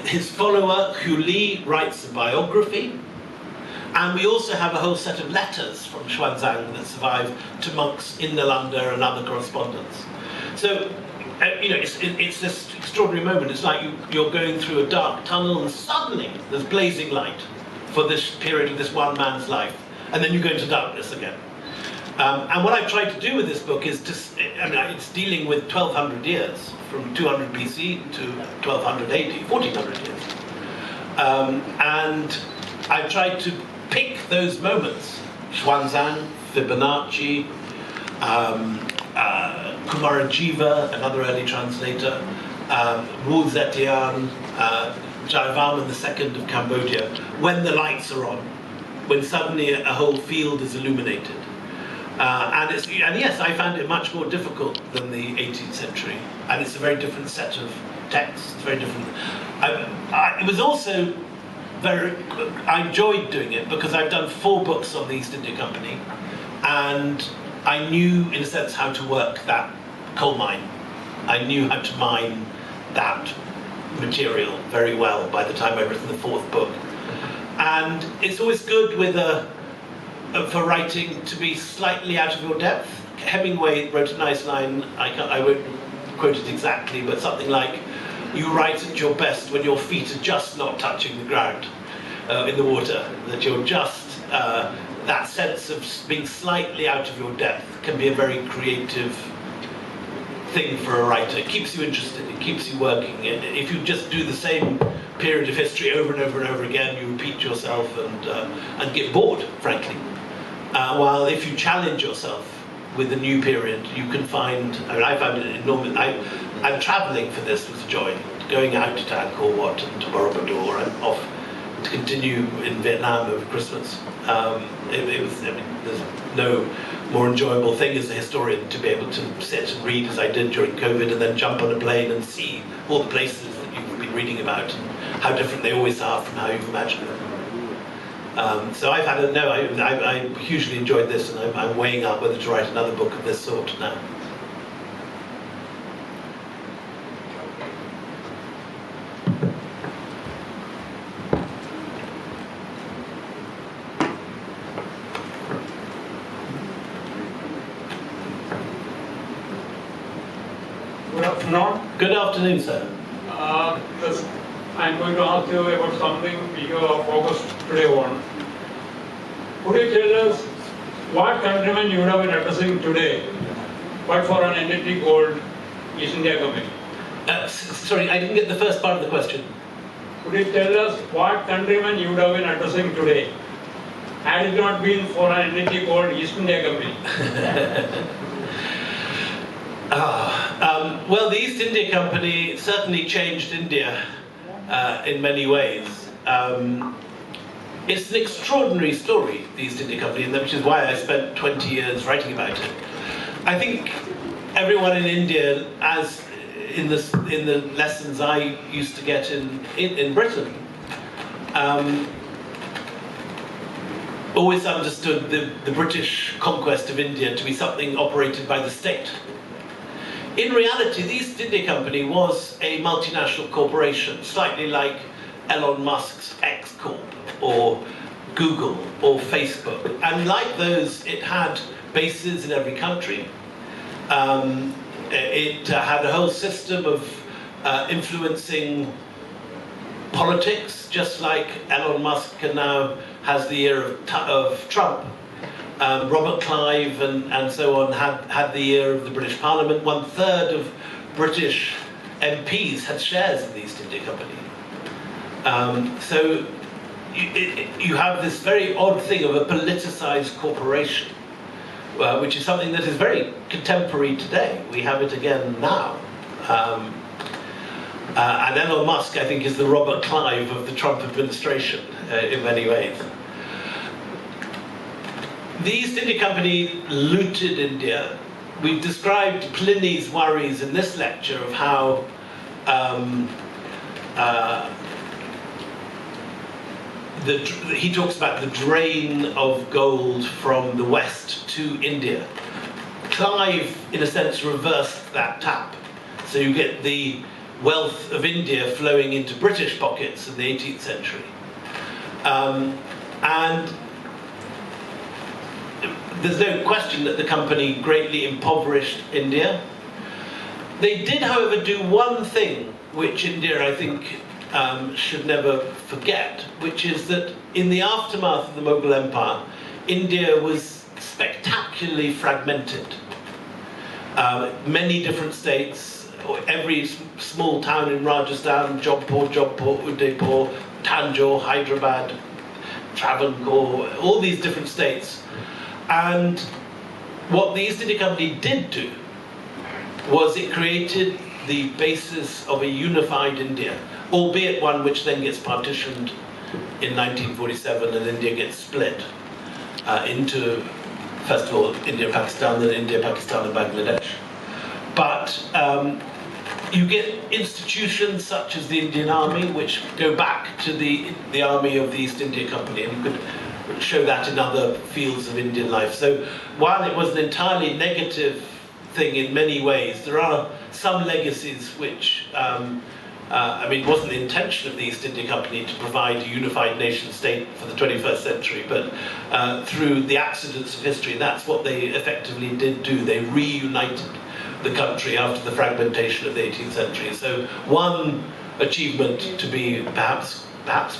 His follower, Hu Li, writes a biography. And we also have a whole set of letters from Xuanzang that survive to monks in Nalanda and other correspondence. So, it's this extraordinary moment. It's like you're going through a dark tunnel and suddenly there's blazing light for this period of this one man's life. And then you go into darkness again. And what I've tried to do with this book is it's dealing with 1200 years, from 200 BC to 1200 AD, 1400 years. And I've tried to pick those moments. Xuanzang, Fibonacci, Kumarajiva, another early translator, Wu Zetian, Jayavarman II of Cambodia, when the lights are on, when suddenly a whole field is illuminated. And yes, I found it much more difficult than the 18th century, and it's a very different set of texts. It's very different. It was also I enjoyed doing it because I've done 4 books on the East India Company, and I knew, in a sense, how to work that coal mine. I knew how to mine that material very well by the time I'd written the 4th book. And it's always good with for writing to be slightly out of your depth. Hemingway wrote a nice line, I won't quote it exactly, but something like, you write at your best when your feet are just not touching the ground in the water, that you're just, that sense of being slightly out of your depth can be a very creative thing for a writer. It keeps you interested, it keeps you working. If you just do the same period of history over and over and over again, you repeat yourself and get bored, frankly. While if you challenge yourself with a new period, you can find, I found it enormous. And traveling for this was a joy. Going out to Angkor Wat and to Borobudur and off to continue in Vietnam over Christmas. There's no more enjoyable thing as a historian to be able to sit and read as I did during COVID and then jump on a plane and see all the places that you've been reading about and how different they always are from how you've imagined them. So I've had I hugely enjoyed this, and I'm weighing up whether to write another book of this sort now. Good afternoon. Good afternoon, sir. I'm going to ask you about something you are focused today on. Could you tell us what countrymen you would have been addressing today, but for an entity called East India Company? Sorry, I didn't get the first part of the question. Could you tell us what countrymen you would have been addressing today, had it not been for an entity called East India Company? Well, the East India Company certainly changed India in many ways. It's an extraordinary story, the East India Company, which is why I spent 20 years writing about it. I think everyone in India, as in the lessons I used to get in Britain, always understood the British conquest of India to be something operated by the state. In reality, the East India Company was a multinational corporation, slightly like Elon Musk's X Corp, or Google, or Facebook. And like those, it had bases in every country. It had a whole system of influencing politics, just like Elon Musk now has the ear of Trump. Robert Clive and so on had the ear of the British Parliament. 1/3 of British MPs had shares in the East India Company. So you have this very odd thing of a politicized corporation, which is something that is very contemporary today. We have it again now. And Elon Musk, I think, is the Robert Clive of the Trump administration in many ways. The East India Company looted India. We've described Pliny's worries in this lecture of how he talks about the drain of gold from the west to India. Clive, in a sense, reversed that tap. So you get the wealth of India flowing into British pockets in the 18th century. And there's no question that the company greatly impoverished India. They did, however, do one thing which India, I think, should never forget, which is that in the aftermath of the Mughal Empire, India was spectacularly fragmented. Many different states, every small town in Rajasthan, Jodhpur, Udaipur, Tanjore, Hyderabad, Travancore, all these different states. And what the East India Company did do was it created the basis of a unified India, albeit one which then gets partitioned in 1947 and India gets split into, first of all, India-Pakistan, then India-Pakistan and Bangladesh. But you get institutions such as the Indian Army, which go back to the army of the East India Company, and you could show that in other fields of Indian life. So while it was an entirely negative thing in many ways, there are some legacies which, I mean, it wasn't the intention of the East India Company to provide a unified nation state for the 21st century, but through the accidents of history, that's what they effectively did do. They reunited the country after the fragmentation of the 18th century. So one achievement to be perhaps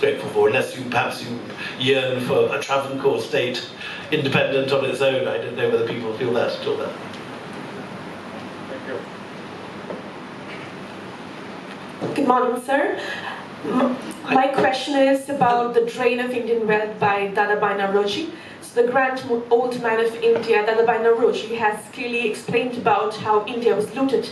grateful for, unless you perhaps you yearn for a Travancore state independent on its own. I don't know whether people feel that at all. Good morning, sir. My question is about the Drain of Indian Wealth by Dadabhai Naoroji. So the grand old man of India, Dadabhai Naoroji, has clearly explained about how India was looted.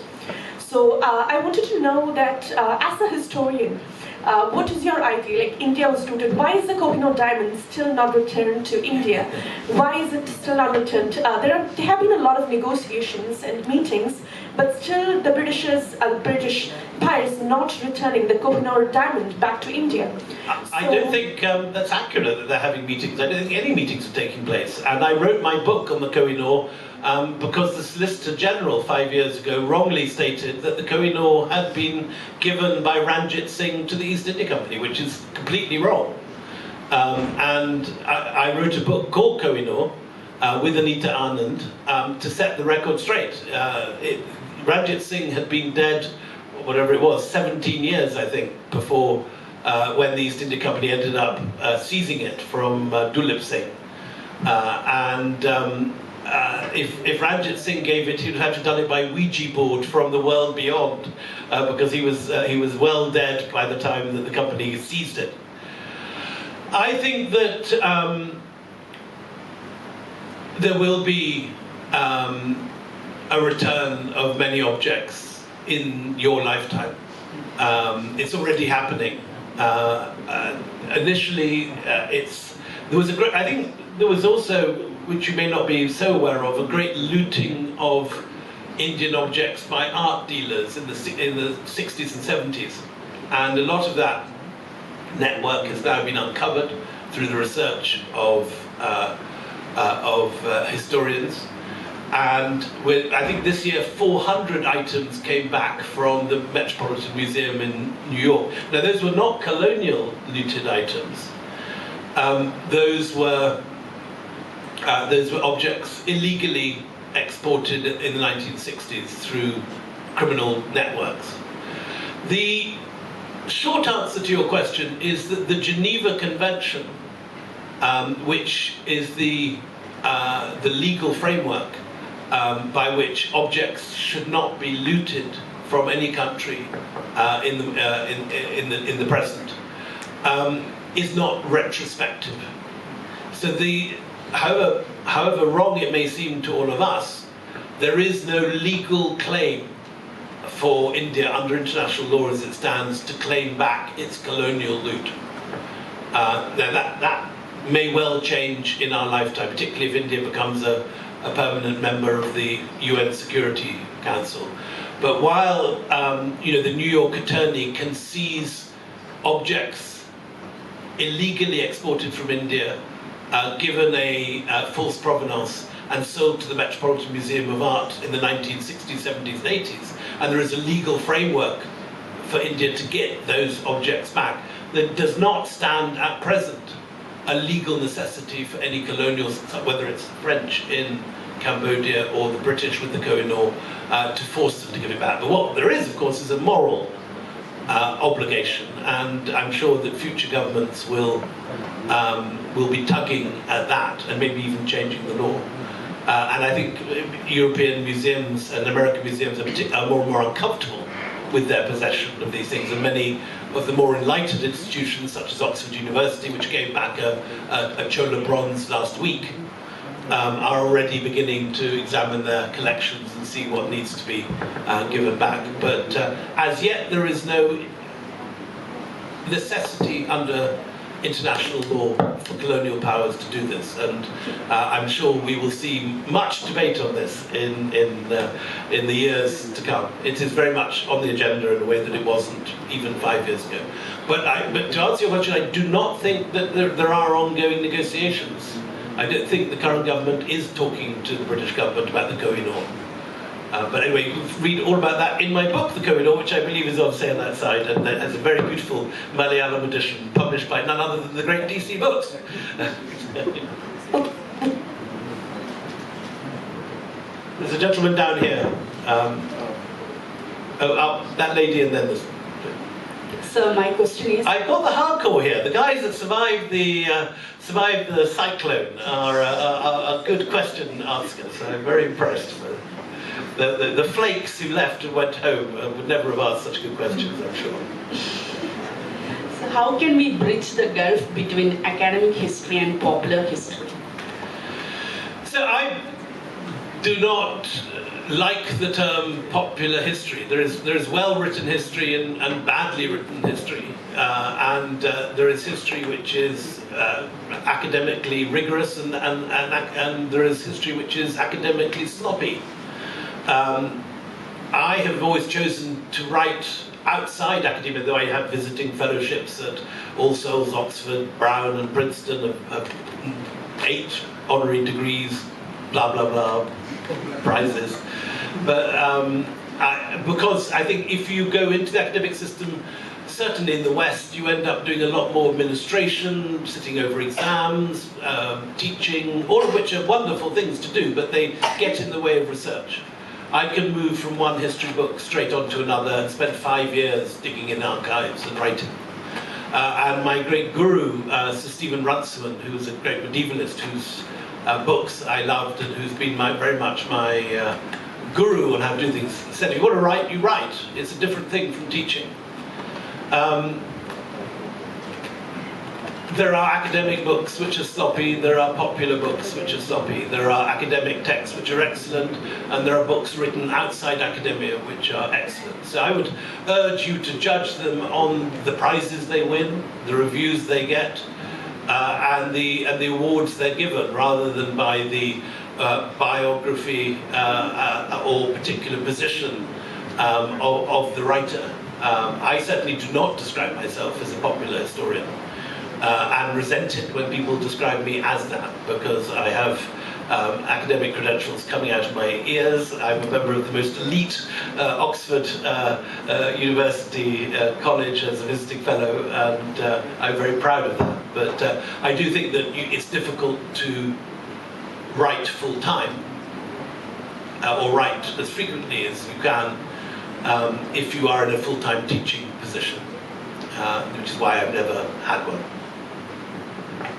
So I wanted to know that as a historian, what is your idea? Like, India was looted. Why is the Kohinoor diamond still not returned to India? Why is it still not returned? There have been a lot of negotiations and meetings, but still the British pirates not returning the Kohinoor diamond back to India. I don't think that's accurate that they're having meetings. I don't think any meetings are taking place. And I wrote my book on the Kohinoor because the Solicitor General 5 years ago wrongly stated that the Kohinoor had been given by Ranjit Singh to the East India Company, which is completely wrong. And I wrote a book called Kohinoor with Anita Anand to set the record straight. Ranjit Singh had been dead, whatever it was, 17 years, I think, before when the East India Company ended up seizing it from Dalrymple Singh. If Ranjit Singh gave it, he'd have to have done it by Ouija board from the world beyond, because he was well dead by the time that the company seized it. I think that there will be a return of many objects in your lifetime. It's already happening. Initially, I think there was also, which you may not be so aware of, a great looting of Indian objects by art dealers in the 60s and 70s. And a lot of that network has now been uncovered through the research of historians. And I think this year 400 items came back from the Metropolitan Museum in New York. Now those were not colonial looted items. Those were objects illegally exported in the 1960s through criminal networks. The short answer to your question is that the Geneva Convention, which is the legal framework by which objects should not be looted from any country in the present, is not retrospective. So however wrong it may seem to all of us, there is no legal claim for India under international law as it stands to claim back its colonial loot. Now that may well change in our lifetime, particularly if India becomes a permanent member of the UN Security Council. But while the New York attorney can seize objects illegally exported from India, given a false provenance, and sold to the Metropolitan Museum of Art in the 1960s, 70s, and 80s, and there is a legal framework for India to get those objects back, that does not stand at present a legal necessity for any colonials, whether it's French in Cambodia or the British with the Kohinoor, to force them to give it back. But what there is, of course, is a moral obligation, and I'm sure that future governments will be tugging at that and maybe even changing the law. And I think European museums and American museums are more and more uncomfortable with their possession of these things, and many of the more enlightened institutions, such as Oxford University, which gave back a Chola bronze last week, are already beginning to examine their collections and see what needs to be given back. But as yet, there is no necessity under international law for colonial powers to do this, and I'm sure we will see much debate on this in the years to come. It is very much on the agenda in a way that it wasn't even 5 years ago. But to answer your question, I do not think that there are ongoing negotiations. I don't think the current government is talking to the British government about the Kohinoor. But anyway, you can read all about that in my book, The Kohinoor, which I believe is on sale outside, and that has a very beautiful Malayalam edition published by none other than the great DC Books. There's a gentleman down here. That lady, and then this. So my question is... I've got the hardcore here. The guys that survived the cyclone are good question askers. I'm very impressed. The flakes who left and went home would never have asked such good questions, I'm sure. So how can we bridge the gulf between academic history and popular history? So I do not like the term popular history. There is well-written history and badly written history. And there is history which is academically rigorous, and there is history which is academically sloppy. I have always chosen to write outside academia, though I have visiting fellowships at All Souls, Oxford, Brown and Princeton, of 8 honorary degrees, blah, blah, blah, prizes. But because I think if you go into the academic system, certainly in the West, you end up doing a lot more administration, sitting over exams, teaching, all of which are wonderful things to do, but they get in the way of research. I can move from one history book straight onto another and spend 5 years digging in archives and writing. And my great guru, Sir Stephen Runciman, who was a great medievalist whose books I loved and who's been very much my guru on how to do things, said, if you want to write, you write. It's a different thing from teaching. There are academic books which are sloppy, there are popular books which are sloppy, there are academic texts which are excellent, and there are books written outside academia which are excellent. So I would urge you to judge them on the prizes they win, the reviews they get, and the awards they're given, rather than by the biography or particular position of the writer. I certainly do not describe myself as a popular historian. And resent it when people describe me as that, because I have academic credentials coming out of my ears. I'm a member of the most elite Oxford University College as a visiting fellow, and I'm very proud of that. But I do think that it's difficult to write full-time, or write as frequently as you can if you are in a full-time teaching position, which is why I've never had one.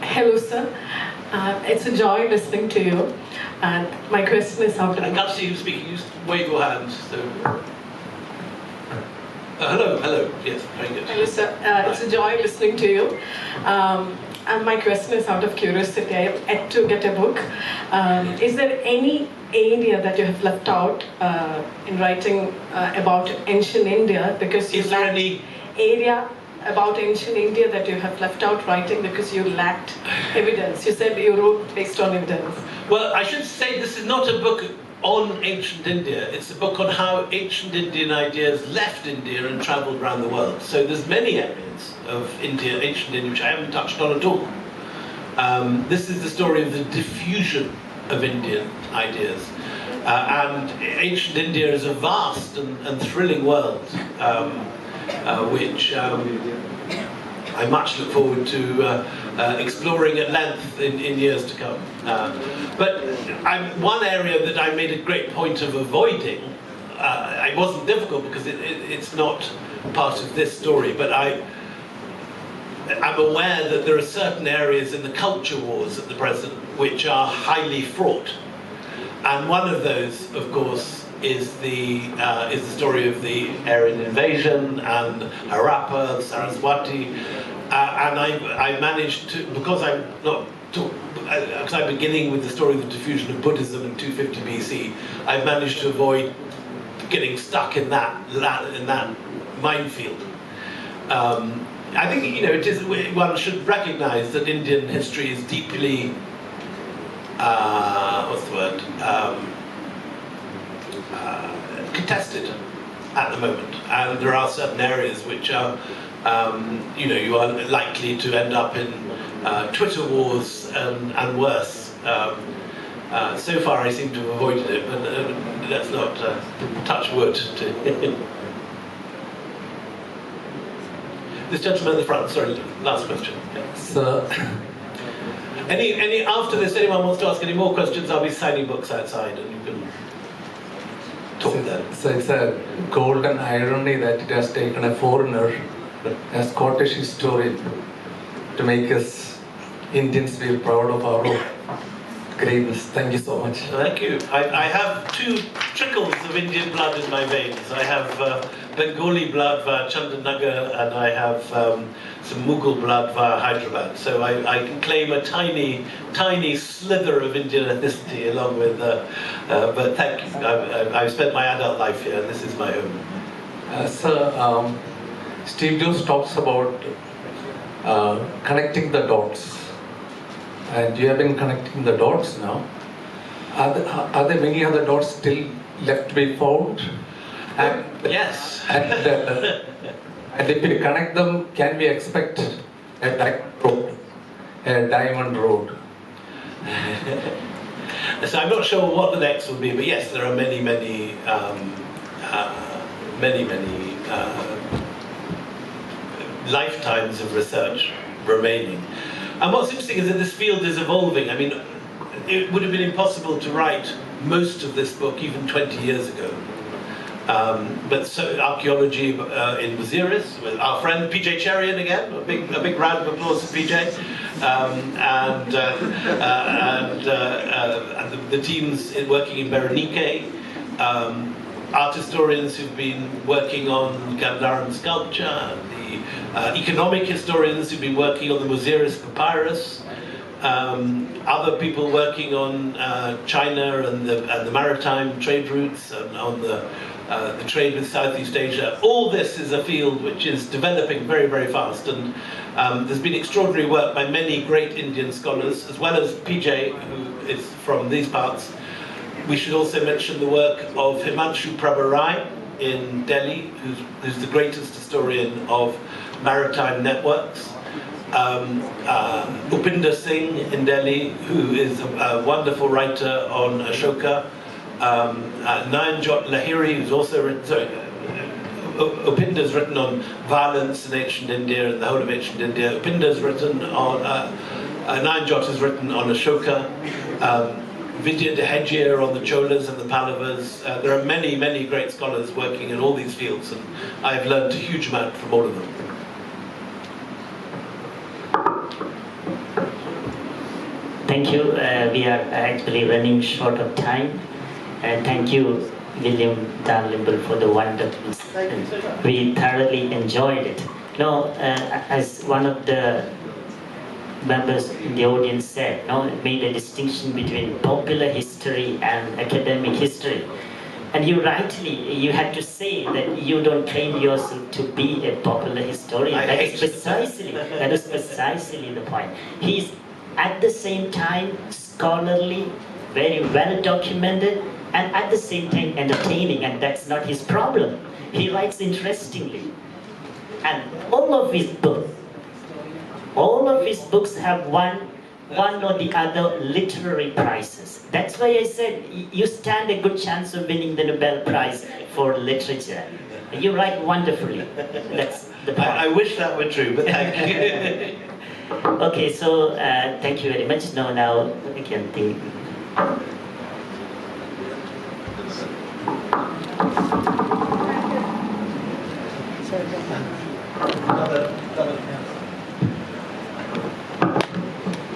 Hello, sir. It's a joy listening to you. And my question is how to... I can't see you speaking. You wave your hand. So. Hello. Yes, very good. Hello, sir. It's a joy listening to you. And my question is out of curiosity. I have yet to get a book. Is there any area that you have left out in writing about ancient India? Because is there any area about ancient India that you have left out writing because you lacked evidence? You said you wrote based on evidence. Well, I should say this is not a book on ancient India. It's a book on how ancient Indian ideas left India and travelled around the world. So there's many areas of India, ancient India, which I haven't touched on at all. This is the story of the diffusion of Indian ideas. And ancient India is a vast and thrilling world, which I much look forward to exploring at length in years to come. But one area that I made a great point of avoiding, it wasn't difficult because it's not part of this story, but I'm aware that there are certain areas in the culture wars at the present which are highly fraught. And one of those, of course, is the story of the Aryan invasion and Harappa, Saraswati, and I managed to, because I'm beginning with the story of the diffusion of Buddhism in 250 BC, I've managed to avoid getting stuck in that minefield. I think one should recognise that Indian history is deeply contested at the moment, and there are certain areas which are, you are likely to end up in Twitter wars and worse. So far, I seem to have avoided it, but let's not touch wood. This gentleman in the front. Sorry, last question. So, after this, anyone wants to ask any more questions? I'll be signing books outside, and you can talk then. So it's a golden irony that it has taken a foreigner, a Scottish historian, to make us Indians feel proud of our own greatness. Thank you so much. Thank you. I have 2 trickles of Indian blood in my veins. I have Bengali blood via Chandanagar, and I have some Mughal blood via Hyderabad. So I can claim a tiny slither of Indian ethnicity along with, but thank you. I've spent my adult life here, and this is my home. Steve Jobs talks about connecting the dots. And you have been connecting the dots now. Are there many other dots still left to be found? And, yes. And if we connect them, can we expect a diamond road? So I'm not sure what the next will be, but yes, there are many lifetimes of research remaining. And what's interesting is that this field is evolving. I mean, it would have been impossible to write most of this book even 20 years ago. But so archaeology in Waziris with our friend PJ Cherian again, a big round of applause for PJ, and the teams working in Berenike, art historians who've been working on Gandharan sculpture, the economic historians who've been working on the Waziris papyrus, other people working on China and the maritime trade routes and on the trade with Southeast Asia. All this is a field which is developing very, very fast, and there's been extraordinary work by many great Indian scholars, as well as PJ, who is from these parts. We should also mention the work of Himanshu Prabharai in Delhi, who's the greatest historian of maritime networks. Upinder Singh in Delhi, who is a wonderful writer on Ashoka. Nayanjot Lahiri, who's also written, Upinder's written on violence in ancient India and the whole of ancient India. Upinder's written on, Nayanjot has written on Ashoka. Vidya Dehejia on the Cholas and the Pallavas. There are many, many great scholars working in all these fields, and I've learned a huge amount from all of them. Thank you. We are actually running short of time. And thank you, William Dalrymple, for the wonderful. We thoroughly enjoyed it. Now, as one of the members in the audience said, made a distinction between popular history and academic history. And you had to say that you don't claim yourself to be a popular historian. That is precisely the point. He's at the same time scholarly, very well documented, and at the same time entertaining, and that's not his problem. He writes interestingly. And all of his books have one or the other literary prizes. That's why I said you stand a good chance of winning the Nobel Prize for literature. You write wonderfully. That's the point. I wish that were true, but thank you. Okay, so thank you very much. Now we can think.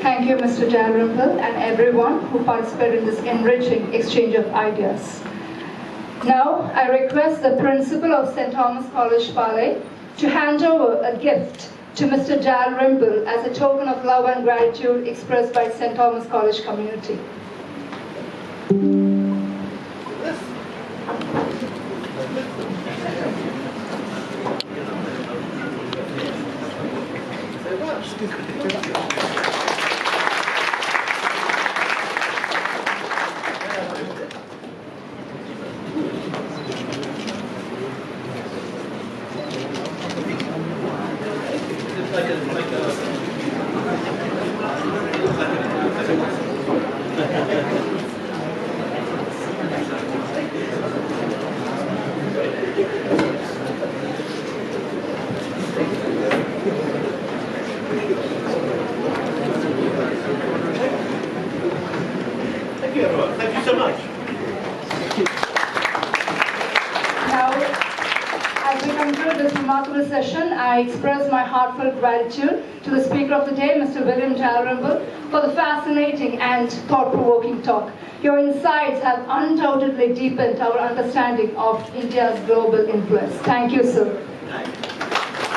Thank you, Mr. Dalrymple, and everyone who participated in this enriching exchange of ideas. Now, I request the principal of St. Thomas College, Palai, to hand over a gift to Mr. Dalrymple as a token of love and gratitude expressed by St. Thomas College community. Thank you, everyone. Thank you so much. Now, as we conclude this remarkable session, I express my heartfelt gratitude to the speaker of the day, Mr. William Dalrymple, for the fascinating and thought-provoking talk. Your insights have undoubtedly deepened our understanding of India's global influence. Thank you, sir.